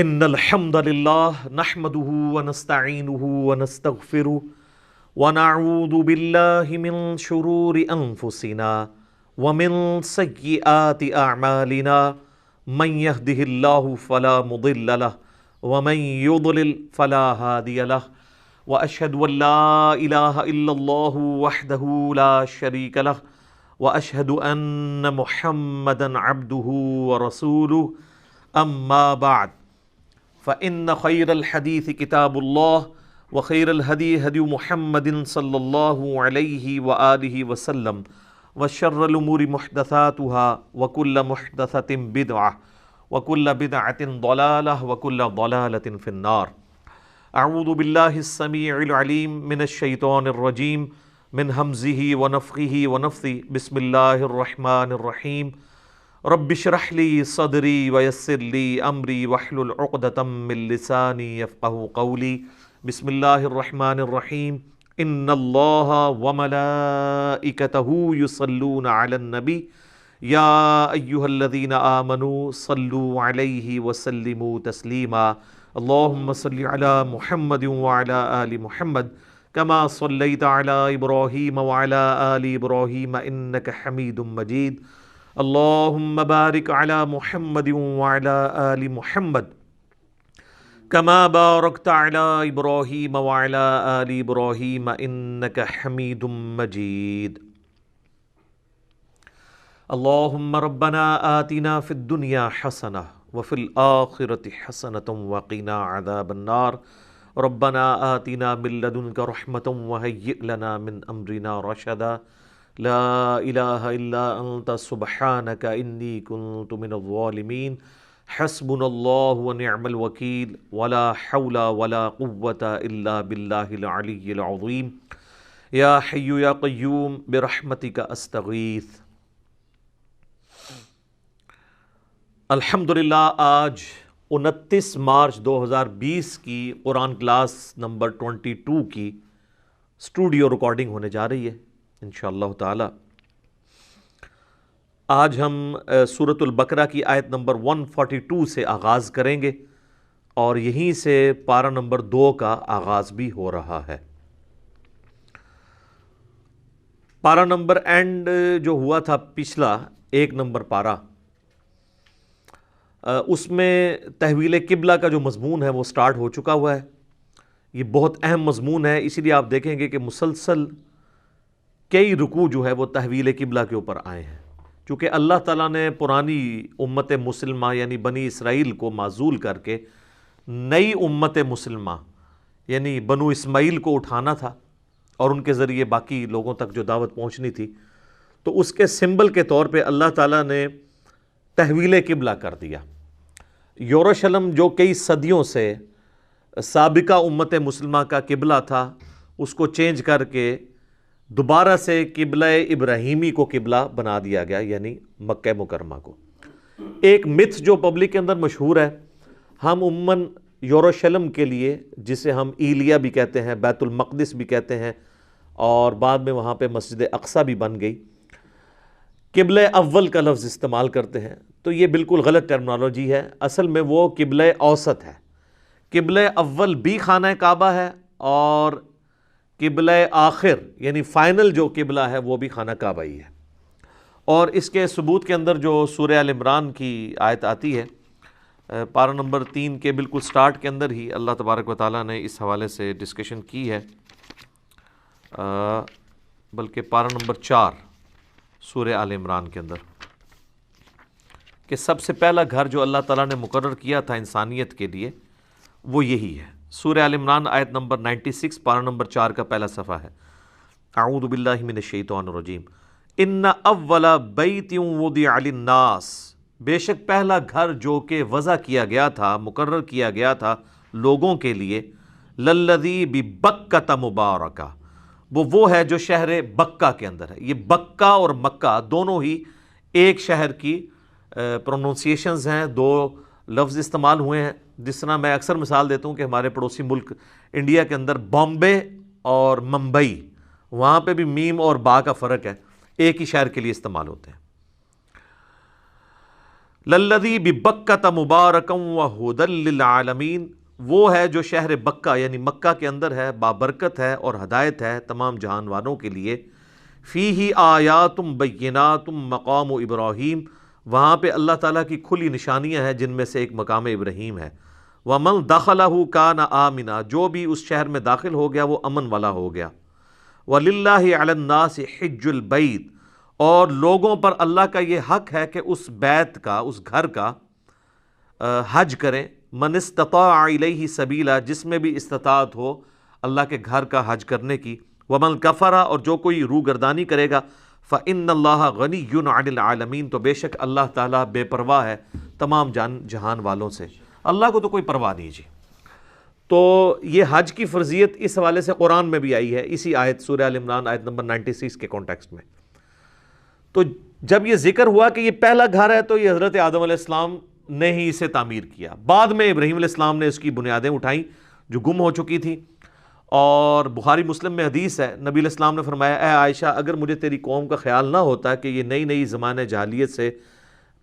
ان الحمد لله نحمده ونستعينه ونستغفره ونعوذ بالله من شرور انفسنا ومن سيئات اعمالنا من يهده الله فلا مضل له ومن يضلل فلا هادي له واشهد ان لا اله الا الله وحده لا شريك له واشهد ان محمدا عبده ورسوله اما بعد فإن خير الحديث كتاب الله وخير الهدي هدي محمد صلى الله عليه وآله وسلم وشر الأمور محدثاتها وكل محدثة بدعة وكل بدعة ضلالة وكل ضلالة في النار. أعوذ بالله السميع العليم من الشيطان الرجيم من همزه ونفخه ونفثه. بسم الله الرحمن الرحيم. رب اشرح لي صدري ويسر لي امري واحلل عقدة من لساني يفقهوا قولي. بسم الله الرحمن الرحيم. ان الله وملائكته يصلون على النبي يا ايها الذين آمنوا صلوا عليه وسلموا تسليما. اللهم صل على محمد وعلى آل محمد كما صليت على ابراهيم وعلى آل ابراهيم انك حميد مجيد. اللهم بارك على محمد وعلى آل محمد كما باركت على إبراهيم وعلى آل إبراهيم إنك حميد مجيد. اللهم ربنا آتنا في الدنيا حسنة وفي الآخرة حسنة وقنا عذاب النار. ربنا آتنا من لدنك رحمة وهيئ لنا من أمرنا رشدا. لا الہ الا انت سبحانک انی کنت من الظالمین. حسبنا اللہ ونعم الوکیل ولا حول ولا قوة الا باللہ العلی العظیم. یا حی یا قیوم برحمتک استغیث. الحمدللہ آج 29 مارچ 2020 کی قرآن کلاس نمبر 22 کی اسٹوڈیو ریکارڈنگ ہونے جا رہی ہے انشاءاللہ تعالی. آج ہم سورۃ البقرہ کی آیت نمبر 142 سے آغاز کریں گے اور یہیں سے پارہ نمبر 2 کا آغاز بھی ہو رہا ہے. پارہ نمبر اینڈ جو ہوا تھا پچھلا 1 نمبر پارہ، اس میں تحویل قبلہ کا جو مضمون ہے وہ سٹارٹ ہو چکا ہوا ہے. یہ بہت اہم مضمون ہے، اسی لیے آپ دیکھیں گے کہ مسلسل کئی رکوع جو ہے وہ تحویل قبلہ کے اوپر آئے ہیں، چونکہ اللہ تعالیٰ نے پرانی امت مسلمہ یعنی بنی اسرائیل کو معزول کر کے نئی امت مسلمہ یعنی بنو اسماعیل کو اٹھانا تھا اور ان کے ذریعے باقی لوگوں تک جو دعوت پہنچنی تھی، تو اس کے سمبل کے طور پہ اللہ تعالیٰ نے تحویل قبلہ کر دیا. یروشلم جو کئی صدیوں سے سابقہ امت مسلمہ کا قبلہ تھا، اس کو چینج کر کے دوبارہ سے قبلہ ابراہیمی کو قبلہ بنا دیا گیا، یعنی مکہ مکرمہ کو. ایک متھ جو پبلک کے اندر مشہور ہے، ہم عموماً یروشلم کے لیے جسے ہم ایلیا بھی کہتے ہیں، بیت المقدس بھی کہتے ہیں، اور بعد میں وہاں پہ مسجد اقصیٰ بھی بن گئی، قبلہ اول کا لفظ استعمال کرتے ہیں. تو یہ بالکل غلط ٹرمنالوجی ہے. اصل میں وہ قبلہ اوسط ہے. قبلہ اول بھی خانہ کعبہ ہے اور قبلہ آخر یعنی فائنل جو قبلہ ہے وہ بھی خانہ کعبہ ہی ہے. اور اس کے ثبوت کے اندر جو سورہ آل عمران کی آیت آتی ہے، پارہ نمبر 3 کے بالکل سٹارٹ کے اندر ہی اللہ تبارک و تعالیٰ نے اس حوالے سے ڈسکشن کی ہے، بلکہ پارہ نمبر 4 سورہ آل عمران کے اندر، کہ سب سے پہلا گھر جو اللہ تعالیٰ نے مقرر کیا تھا انسانیت کے لیے وہ یہی ہے. سورہ آل عمران آیت نمبر 96 پارہ نمبر 4 کا پہلا صفحہ ہے. اعوذ باللہ من الشیطان الرجیم. ان اول بیت وضع للناس، بے شک پہلا گھر جو کہ وضع کیا گیا تھا، مقرر کیا گیا تھا لوگوں کے لیے، للذی ببکۃ مبارکہ، وہ ہے جو شہر بکہ کے اندر ہے. یہ بکہ اور مکہ دونوں ہی ایک شہر کی پروننسیشنز ہیں، 2 لفظ استعمال ہوئے ہیں. جس طرح میں اکثر مثال دیتا ہوں کہ ہمارے پڑوسی ملک انڈیا کے اندر بامبے اور ممبئی، وہاں پہ بھی میم اور با کا فرق ہے، ایک ہی شہر کے لیے استعمال ہوتے ہیں. للذی ببکۃ مبارکا وہدی للعالمین، وہ ہے جو شہر بکہ یعنی مکہ کے اندر ہے، بابرکت ہے اور ہدایت ہے تمام جہان والوں کے لیے۔ فیہ آیات بینات مقام ابراہیم، وہاں پہ اللہ تعالیٰ کی کھلی نشانیاں ہیں جن میں سے ایک مقام ابراہیم ہے۔ ومن دخلہ کان آمنا، جو بھی اس شہر میں داخل ہو گیا وہ امن والا ہو گیا۔ وَلِلَّهِ عَلَى النَّاسِ حِجُّ الْبَيْتِ، اور لوگوں پر اللہ کا یہ حق ہے کہ اس بیت کا، اس گھر کا حج کریں۔ من استطاع الیہ سبیلا، جس میں بھی استطاعت ہو اللہ کے گھر کا حج کرنے کی۔ ومن کفر، اور جو کوئی روگردانی کرے گا، فإن اللہ غنی عن العالمین، تو بے شک اللہ تعالیٰ بے پرواہ ہے تمام جہان والوں سے، اللہ کو تو کوئی پرواہ نہیں جی۔ تو یہ حج کی فرضیت اس حوالے سے قرآن میں بھی آئی ہے، اسی آیت سورہ آل عمران آیت نمبر 96 کے کانٹیکسٹ میں۔ تو جب یہ ذکر ہوا کہ یہ پہلا گھر ہے تو یہ حضرت آدم علیہ السلام نے ہی اسے تعمیر کیا، بعد میں ابراہیم علیہ السلام نے اس کی بنیادیں اٹھائیں جو گم ہو چکی تھی۔ اور بخاری مسلم میں حدیث ہے، نبی علیہ السلام نے فرمایا، اے عائشہ، اگر مجھے تیری قوم کا خیال نہ ہوتا کہ یہ نئی نئی زمانے جاہلیت سے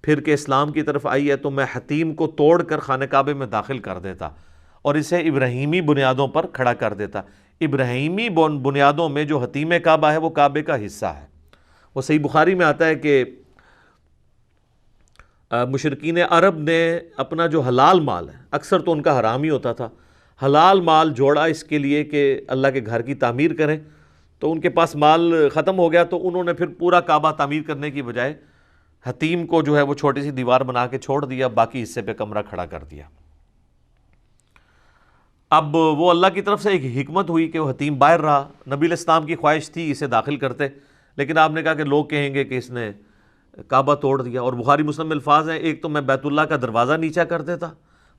پھر کے اسلام کی طرف آئی ہے تو میں حتیم کو توڑ کر خانہ کعبے میں داخل کر دیتا اور اسے ابراہیمی بنیادوں پر کھڑا کر دیتا۔ ابراہیمی بنیادوں میں جو حتیم کعبہ ہے وہ کعبے کا حصہ ہے۔ وہ صحیح بخاری میں آتا ہے کہ مشرکین عرب نے اپنا جو حلال مال ہے، اکثر تو ان کا حرام ہی ہوتا تھا، حلال مال جوڑا اس کے لیے کہ اللہ کے گھر کی تعمیر کریں، تو ان کے پاس مال ختم ہو گیا تو انہوں نے پھر پورا کعبہ تعمیر کرنے کی بجائے حتیم کو جو ہے وہ چھوٹی سی دیوار بنا کے چھوڑ دیا، باقی حصے پہ کمرہ کھڑا کر دیا۔ اب وہ اللہ کی طرف سے ایک حکمت ہوئی کہ وہ حتیم باہر رہا، نبی علیہ السلام کی خواہش تھی اسے داخل کرتے، لیکن آپ نے کہا کہ لوگ کہیں گے کہ اس نے کعبہ توڑ دیا۔ اور بخاری مسلم میں الفاظ ہیں، ایک تو میں بیت اللہ کا دروازہ نیچا کر دیتا،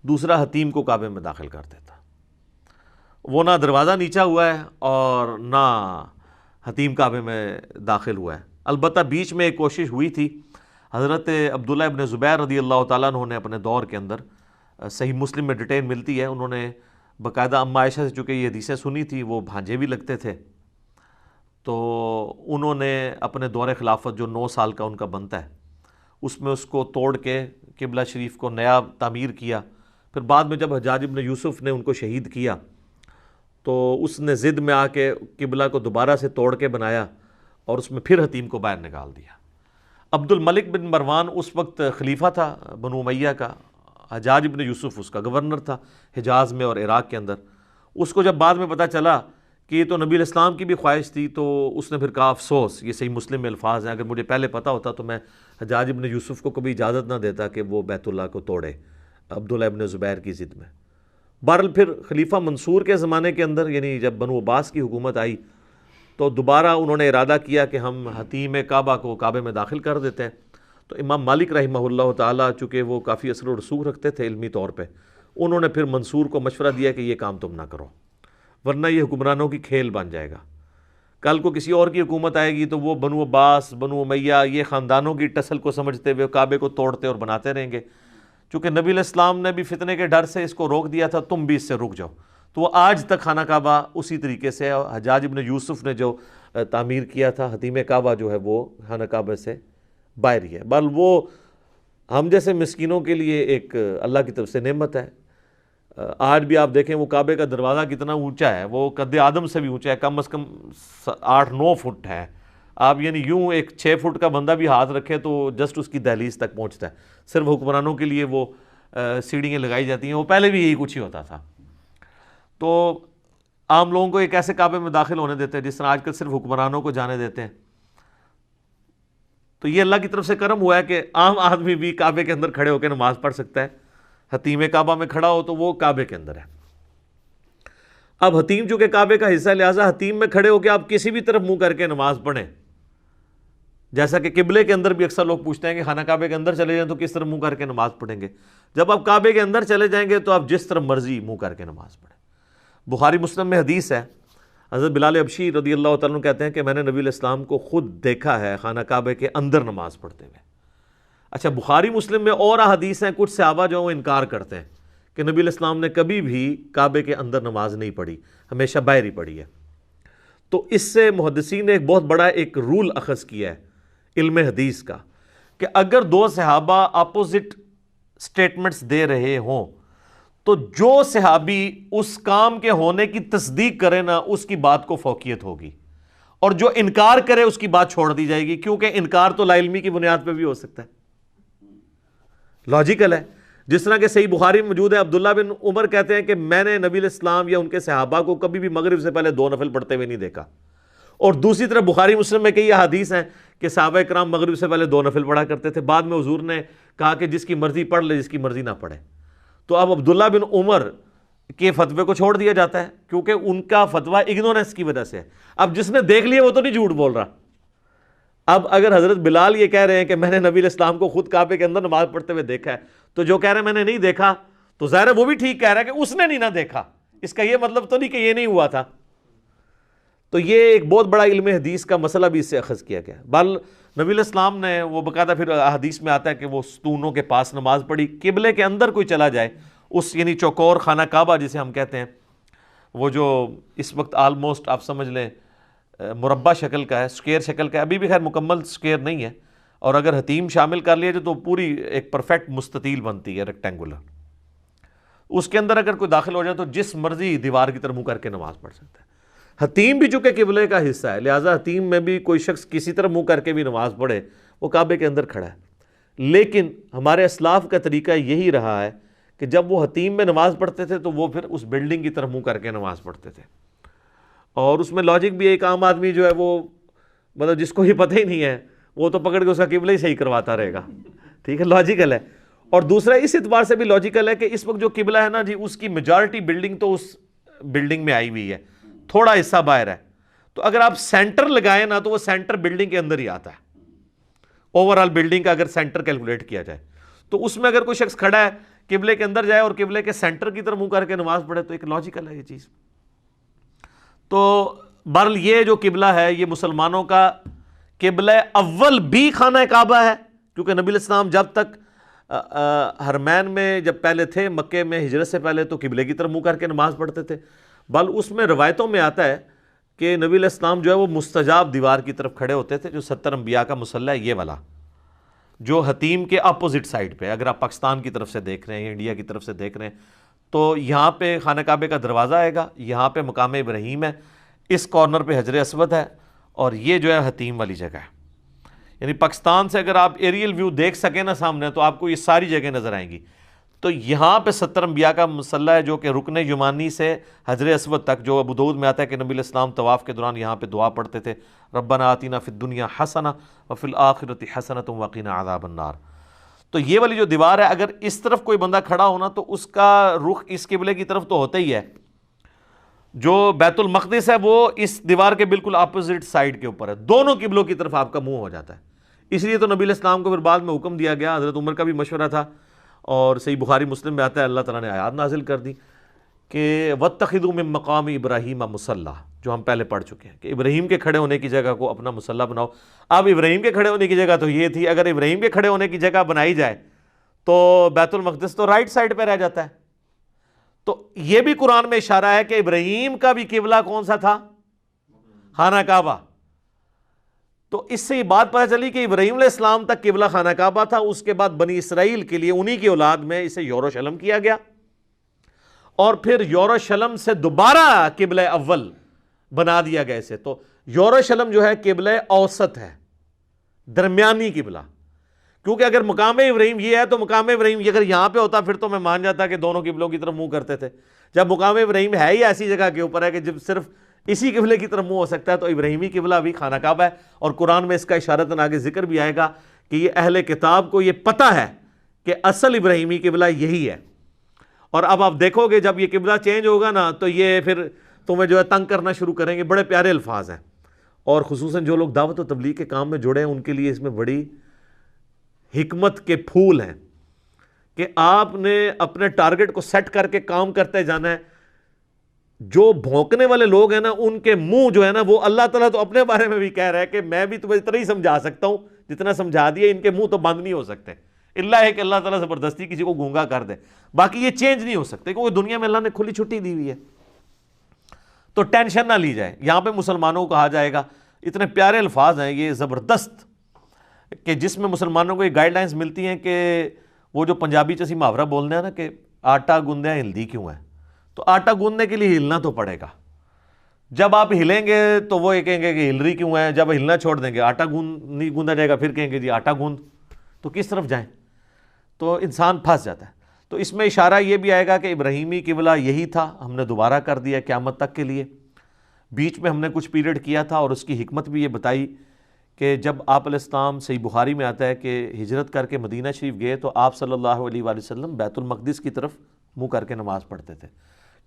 دوسرا حتیم کو کعبے میں داخل کر دیتا۔ وہ نہ دروازہ نیچا ہوا ہے اور نہ حتیم کعبے میں داخل ہوا ہے۔ البتہ بیچ میں ایک کوشش ہوئی تھی، حضرت عبداللہ ابن زبیر رضی اللہ تعالیٰ عنہ نے اپنے دور کے اندر، صحیح مسلم میں ڈیٹیل ملتی ہے، انہوں نے باقاعدہ اماں عائشہ سے چونکہ یہ حدیثیں سنی تھی، وہ بھانجے بھی لگتے تھے، تو انہوں نے اپنے دور خلافت جو 9 سال کا ان کا بنتا ہے اس میں اس کو توڑ کے قبلہ شریف کو نیا تعمیر کیا۔ پھر بعد میں جب حجاج ابن یوسف نے ان کو شہید کیا تو اس نے ضد میں آ کے قبلہ کو دوبارہ سے توڑ کے بنایا اور اس میں پھر حتیم کو باہر نکال دیا۔ عبد الملک بن مروان اس وقت خلیفہ تھا بنو امیہ کا، حجاج ابن یوسف اس کا گورنر تھا حجاز میں اور عراق کے اندر۔ اس کو جب بعد میں پتہ چلا کہ یہ تو نبی علیہ السلام کی بھی خواہش تھی تو اس نے پھر کہا افسوس، یہ صحیح مسلم میں الفاظ ہیں، اگر مجھے پہلے پتہ ہوتا تو میں حجاج ابن یوسف کو کبھی اجازت نہ دیتا کہ وہ بیت اللہ کو توڑے عبداللہ ابن زبیر کی ضد میں۔ بہرحال پھر خلیفہ منصور کے زمانے کے اندر، یعنی جب بنو عباس کی حکومت آئی تو دوبارہ انہوں نے ارادہ کیا کہ ہم حتیم کعبہ کو کعبے میں داخل کر دیتے ہیں۔ تو امام مالک رحمہ اللہ تعالیٰ چونکہ وہ کافی اثر و رسوخ رکھتے تھے علمی طور پہ، انہوں نے پھر منصور کو مشورہ دیا کہ یہ کام تم نہ کرو ورنہ یہ حکمرانوں کی کھیل بن جائے گا، کل کو کسی اور کی حکومت آئے گی تو وہ بنو عباس، بنو امیہ، یہ خاندانوں کی ٹسل کو سمجھتے ہوئے کعبے کو توڑتے اور بناتے رہیں گے۔ چونکہ نبی علیہ السلام نے بھی فتنے کے ڈر سے اس کو روک دیا تھا، تم بھی اس سے رک جاؤ، تو وہ آج تک خانہ کعبہ اسی طریقے سے ہے۔ حجاج ابن یوسف نے جو تعمیر کیا تھا حتیم کعبہ جو ہے وہ خانہ کعبہ سے باہر ہی ہے، بل وہ ہم جیسے مسکینوں کے لیے ایک اللہ کی طرف سے نعمت ہے۔ آج بھی آپ دیکھیں وہ کعبے کا دروازہ کتنا اونچا ہے، وہ قد آدم سے بھی اونچا ہے، کم از کم 8-9 فٹ ہے۔ آپ یعنی یوں ایک 6 فٹ کا بندہ بھی ہاتھ رکھے تو جسٹ اس کی دہلیز تک پہنچتا ہے۔ صرف حکمرانوں کے لیے وہ سیڑھیاں لگائی جاتی ہیں، وہ پہلے بھی یہی کچھ ہی ہوتا تھا۔ تو عام لوگوں کو ایک ایسے کعبے میں داخل ہونے دیتے ہیں جس طرح آج کل صرف حکمرانوں کو جانے دیتے ہیں۔ تو یہ اللہ کی طرف سے کرم ہوا ہے کہ عام آدمی بھی کعبے کے اندر کھڑے ہو کے نماز پڑھ سکتا ہے۔ حتیم کعبہ میں کھڑا ہو تو وہ کعبے کے اندر ہے۔ اب حتیم چونکہ کعبے کا حصہ، لہٰذا حتیم میں کھڑے ہو کے آپ کسی بھی طرف منہ کر کے نماز پڑھیں، جیسا کہ قبلے کے اندر بھی اکثر لوگ پوچھتے ہیں کہ خانہ کعبے کے اندر چلے جائیں تو کس طرح منہ کر کے نماز پڑھیں گے۔ جب آپ کعبے کے اندر چلے جائیں گے تو آپ جس طرح مرضی منہ کر کے نماز پڑھیں۔ بخاری مسلم میں حدیث ہے، حضرت بلال حبشی رضی اللہ تعالیٰ عنہ کہتے ہیں کہ میں نے نبی علیہ السلام کو خود دیکھا ہے خانہ کعبے کے اندر نماز پڑھتے ہوئے۔ اچھا، بخاری مسلم میں اور احادیث ہیں، کچھ صحابہ جو وہ انکار کرتے ہیں کہ نبی علیہ السلام نے کبھی بھی کعبے کے اندر نماز نہیں پڑھی، ہمیشہ باہر ہی پڑھی ہے۔ تو اس سے محدثین نے ایک بہت بڑا ایک رول اخذ کیا ہے علم حدیث کا، کہ اگر 2 صحابہ اپوزٹ سٹیٹمنٹس دے رہے ہوں تو جو صحابی اس کام کے ہونے کی تصدیق کرے نا اس کی بات کو فوقیت ہوگی، اور جو انکار کرے اس کی بات چھوڑ دی جائے گی، کیونکہ انکار تو لا علمی کی بنیاد پہ بھی ہو سکتا ہے، لاجیکل ہے۔ جس طرح کہ صحیح بخاری میں موجود ہے، عبداللہ بن عمر کہتے ہیں کہ میں نے نبی علیہ السلام یا ان کے صحابہ کو کبھی بھی مغرب سے پہلے 2 نفل پڑھتے ہوئے نہیں دیکھا، اور دوسری طرف بخاری مسلم میں کئی احادیث ہیں کہ صحابہ کرام مغرب سے پہلے 2 نفل پڑھا کرتے تھے، بعد میں حضور نے کہا کہ جس کی مرضی پڑھ لے، جس کی مرضی نہ پڑھے۔ تو اب عبداللہ بن عمر کے فتوے کو چھوڑ دیا جاتا ہے کیونکہ ان کا فتویٰ اگنورنس کی وجہ سے ہے۔ اب جس نے دیکھ لیا وہ تو نہیں جھوٹ بول رہا۔ اب اگر حضرت بلال یہ کہہ رہے ہیں کہ میں نے نبی علیہ السلام کو خود کعبے کے اندر نماز پڑھتے ہوئے دیکھا ہے، تو جو کہہ رہے ہیں میں نے نہیں دیکھا تو ظاہر ہے وہ بھی ٹھیک کہہ رہا ہے کہ اس نے نہیں نہ دیکھا، اس کا یہ مطلب تو نہیں کہ یہ نہیں ہوا تھا۔ تو یہ ایک بہت بڑا علم حدیث کا مسئلہ بھی اس سے اخذ کیا گیا۔ بل نبی علیہ السلام نے وہ باقاعدہ پھر حدیث میں آتا ہے کہ وہ ستونوں کے پاس نماز پڑھی، قبلے کے اندر کوئی چلا جائے، اس یعنی چوکور خانہ کعبہ جسے ہم کہتے ہیں، وہ جو اس وقت آلموسٹ آپ سمجھ لیں مربع شکل کا ہے، سکوئر شکل کا ہے، ابھی بھی خیر مکمل سکوئر نہیں ہے، اور اگر حتیم شامل کر لیا جائے تو پوری ایک پرفیکٹ مستطیل بنتی ہے، ریکٹینگولر۔ اس کے اندر اگر کوئی داخل ہو جائے تو جس مرضی دیوار کی طرف منہ کر کے نماز پڑھ سکتا ہے۔ حتیم بھی چونکہ قبلے کا حصہ ہے، لہٰذا حتیم میں بھی کوئی شخص کسی طرح منہ کر کے بھی نماز پڑھے، وہ کعبے کے اندر کھڑا ہے۔ لیکن ہمارے اسلاف کا طریقہ یہی رہا ہے کہ جب وہ حتیم میں نماز پڑھتے تھے تو وہ پھر اس بلڈنگ کی طرف منہ کر کے نماز پڑھتے تھے، اور اس میں لاجک بھی ایک عام آدمی جو ہے وہ مطلب جس کو یہ پتہ ہی نہیں ہے وہ تو پکڑ کے اس کا قبلہ ہی صحیح کرواتا رہے گا، ٹھیک ہے، لاجیکل ہے۔ اور دوسرا اس اعتبار سے بھی لاجیکل ہے کہ اس وقت جو قبلہ ہے نا جی، اس کی میجارٹی بلڈنگ تو اس بلڈنگ میں آئی ہوئی ہے، تھوڑا حصہ باہر ہے، تو اگر آپ سینٹر لگائیں نا تو وہ سینٹر بلڈنگ کے اندر ہی آتا ہے، اوورآل بلڈنگ کا اگر سینٹر کیلکولیٹ کیا جائے تو اس میں اگر کوئی شخص کھڑا ہے قبلے کے اندر جائے اور قبلے کے سینٹر کی طرف منہ کر کے نماز پڑھے تو ایک لاجیکل ہے یہ چیز۔ تو بہرحال یہ جو قبلہ ہے یہ مسلمانوں کا قبلہ اول بھی خانہ کعبہ ہے، کیونکہ نبی علیہ السلام جب تک حرمین میں جب پہلے تھے، مکے میں ہجرت سے پہلے، تو قبلے کی طرف منہ کر کے نماز پڑھتے تھے۔ بل اس میں روایتوں میں آتا ہے کہ نبی علیہ السلام جو ہے وہ مستجاب دیوار کی طرف کھڑے ہوتے تھے، جو 70 انبیاء کا مصلی ہے یہ والا، جو حتیم کے اپوزٹ سائڈ پہ، اگر آپ پاکستان کی طرف سے دیکھ رہے ہیں یا انڈیا کی طرف سے دیکھ رہے ہیں تو یہاں پہ خانہ کعبے کا دروازہ آئے گا، یہاں پہ مقام ابراہیم ہے، اس کارنر پہ حجر اسود ہے، اور یہ جو ہے حتیم والی جگہ ہے۔ یعنی پاکستان سے اگر آپ ایریل ویو دیکھ سکیں نا سامنے تو آپ کو یہ ساری جگہ نظر آئیں گی۔ تو یہاں پہ 70 انبیاء کا مصلی ہے، جو کہ رکن یمانی سے حجر اسود تک، جو ابو داؤد میں آتا ہے کہ نبی علیہ السلام طواف کے دوران یہاں پہ دعا پڑھتے تھے، ربنا آتنا فی الدنیا حسنہ وفی الآخرۃ حسنۃ وقنا عذاب النار۔ تو یہ والی جو دیوار ہے، اگر اس طرف کوئی بندہ کھڑا ہونا تو اس کا رخ اس قبلے کی طرف تو ہوتا ہی ہے۔ جو بیت المقدس ہے وہ اس دیوار کے بالکل اپوزٹ سائڈ کے اوپر ہے، دونوں قبلوں کی طرف آپ کا منہ ہو جاتا ہے۔ اس لیے تو نبی علیہ السلام کو پھر بعد میں حکم دیا گیا، حضرت عمر کا بھی مشورہ تھا، اور صحیح بخاری مسلم میں آتا ہے اللہ تعالیٰ نے آیات نازل کر دی کہ وَاتَّخِذُوا مِن مَّقَامِ إِبْرَاهِيمَ مُصَلًّى، جو ہم پہلے پڑھ چکے ہیں کہ ابراہیم کے کھڑے ہونے کی جگہ کو اپنا مصلی بناؤ۔ اب ابراہیم کے کھڑے ہونے کی جگہ تو یہ تھی، اگر ابراہیم کے کھڑے ہونے کی جگہ بنائی جائے تو بیت المقدس تو رائٹ سائڈ پہ رہ جاتا ہے۔ تو یہ بھی قرآن میں اشارہ ہے کہ ابراہیم کا بھی قبلہ کون سا تھا؟ خانہ کعبہ۔ تو اس سے یہ بات پتہ چلی کہ ابراہیم علیہ السلام تک قبلہ خانہ کعبہ تھا، اس کے بعد بنی اسرائیل کے لیے انہی کی اولاد میں اسے یروشلم کیا گیا، اور پھر یروشلم سے دوبارہ قبلہ اول بنا دیا گیا اسے۔ تو یروشلم جو ہے قبلہ اوسط ہے، درمیانی قبلہ، کیونکہ اگر مقام ابراہیم یہ ہے تو مقام ابراہیم اگر یہاں پہ ہوتا پھر تو میں مان جاتا کہ دونوں قبلوں کی طرف منہ کرتے تھے۔ جب مقام ابراہیم ہے ہی ایسی جگہ کے اوپر ہے کہ جب صرف اسی قبلے کی طرف منہ ہو سکتا ہے، تو ابراہیمی قبلہ بھی خانہ کعبہ ہے، اور قرآن میں اس کا اشارتاً آگے ذکر بھی آئے گا کہ یہ اہل کتاب کو یہ پتہ ہے کہ اصل ابراہیمی قبلہ یہی ہے۔ اور اب آپ دیکھو گے جب یہ قبلہ چینج ہوگا نا تو یہ پھر تمہیں جو ہے تنگ کرنا شروع کریں گے۔ بڑے پیارے الفاظ ہیں، اور خصوصاً جو لوگ دعوت و تبلیغ کے کام میں جڑے ہیں ان کے لیے اس میں بڑی حکمت کے پھول ہیں کہ آپ نے اپنے ٹارگٹ کو سیٹ کر کے کام کرتے جانا ہے۔ جو بھونکنے والے لوگ ہیں نا ان کے منہ جو ہے نا، وہ اللہ تعالیٰ تو اپنے بارے میں بھی کہہ رہا ہے کہ میں بھی تمہیں اتنا ہی سمجھا سکتا ہوں جتنا سمجھا دیا، ان کے منہ تو بند نہیں ہو سکتے، اللہ ہے کہ اللہ تعالیٰ زبردستی کسی کو گونگا کر دے، باقی یہ چینج نہیں ہو سکتے کیونکہ دنیا میں اللہ نے کھلی چھٹی دی ہوئی ہے۔ تو ٹینشن نہ لی جائے، یہاں پہ مسلمانوں کو کہا جائے گا، اتنے پیارے الفاظ ہیں یہ زبردست، کہ جس میں مسلمانوں کو یہ گائیڈ لائنز ملتی ہیں کہ وہ جو پنجابی چسی محاورہ بولنا ہے نا کہ آٹا گوندیا ہلدی کیوں ہے، تو آٹا گوندنے کے لیے ہلنا تو پڑے گا. جب آپ ہلیں گے تو وہ یہ کہیں گے کہ ہل رہی کیوں ہے، جب ہلنا چھوڑ دیں گے آٹا گوند نہیں گوندا جائے گا، پھر کہیں گے جی آٹا گوند، تو کس طرف جائیں؟ تو انسان پھنس جاتا ہے. تو اس میں اشارہ یہ بھی آئے گا کہ ابراہیمی قبلہ یہی تھا، ہم نے دوبارہ کر دیا قیامت تک کے لیے. بیچ میں ہم نے کچھ پیریڈ کیا تھا، اور اس کی حکمت بھی یہ بتائی کہ جب آپ علیہ السلام، صحیح بخاری میں آتا ہے کہ ہجرت کر کے مدینہ شریف گئے تو آپ صلی اللہ علیہ وآلہ وسلم بیت المقدس کی طرف منہ کر کے نماز پڑھتے تھے.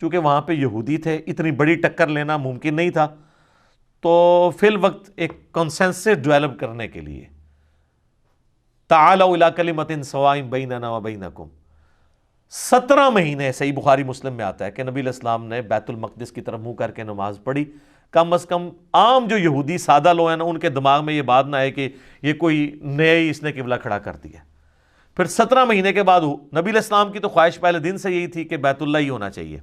چونکہ وہاں پہ یہودی تھے، اتنی بڑی ٹکر لینا ممکن نہیں تھا، تو فی الوقت ایک کنسنسس ڈیولپ کرنے کے لیے تعالوا الی کلمۃ سواء بیننا وبینکم، 17 مہینے صحیح بخاری مسلم میں آتا ہے کہ نبی علیہ السلام نے بیت المقدس کی طرف منہ کر کے نماز پڑھی. کم از کم عام جو یہودی سادہ لوگ ہیں نا، ان کے دماغ میں یہ بات نہ آئے کہ یہ کوئی نئے ہی اس نے قبلہ کھڑا کر دیا. پھر 17 مہینے کے بعد نبی علیہ السلام کی تو خواہش پہلے دن سے یہی تھی کہ بیت اللہ ہی ہونا چاہیے.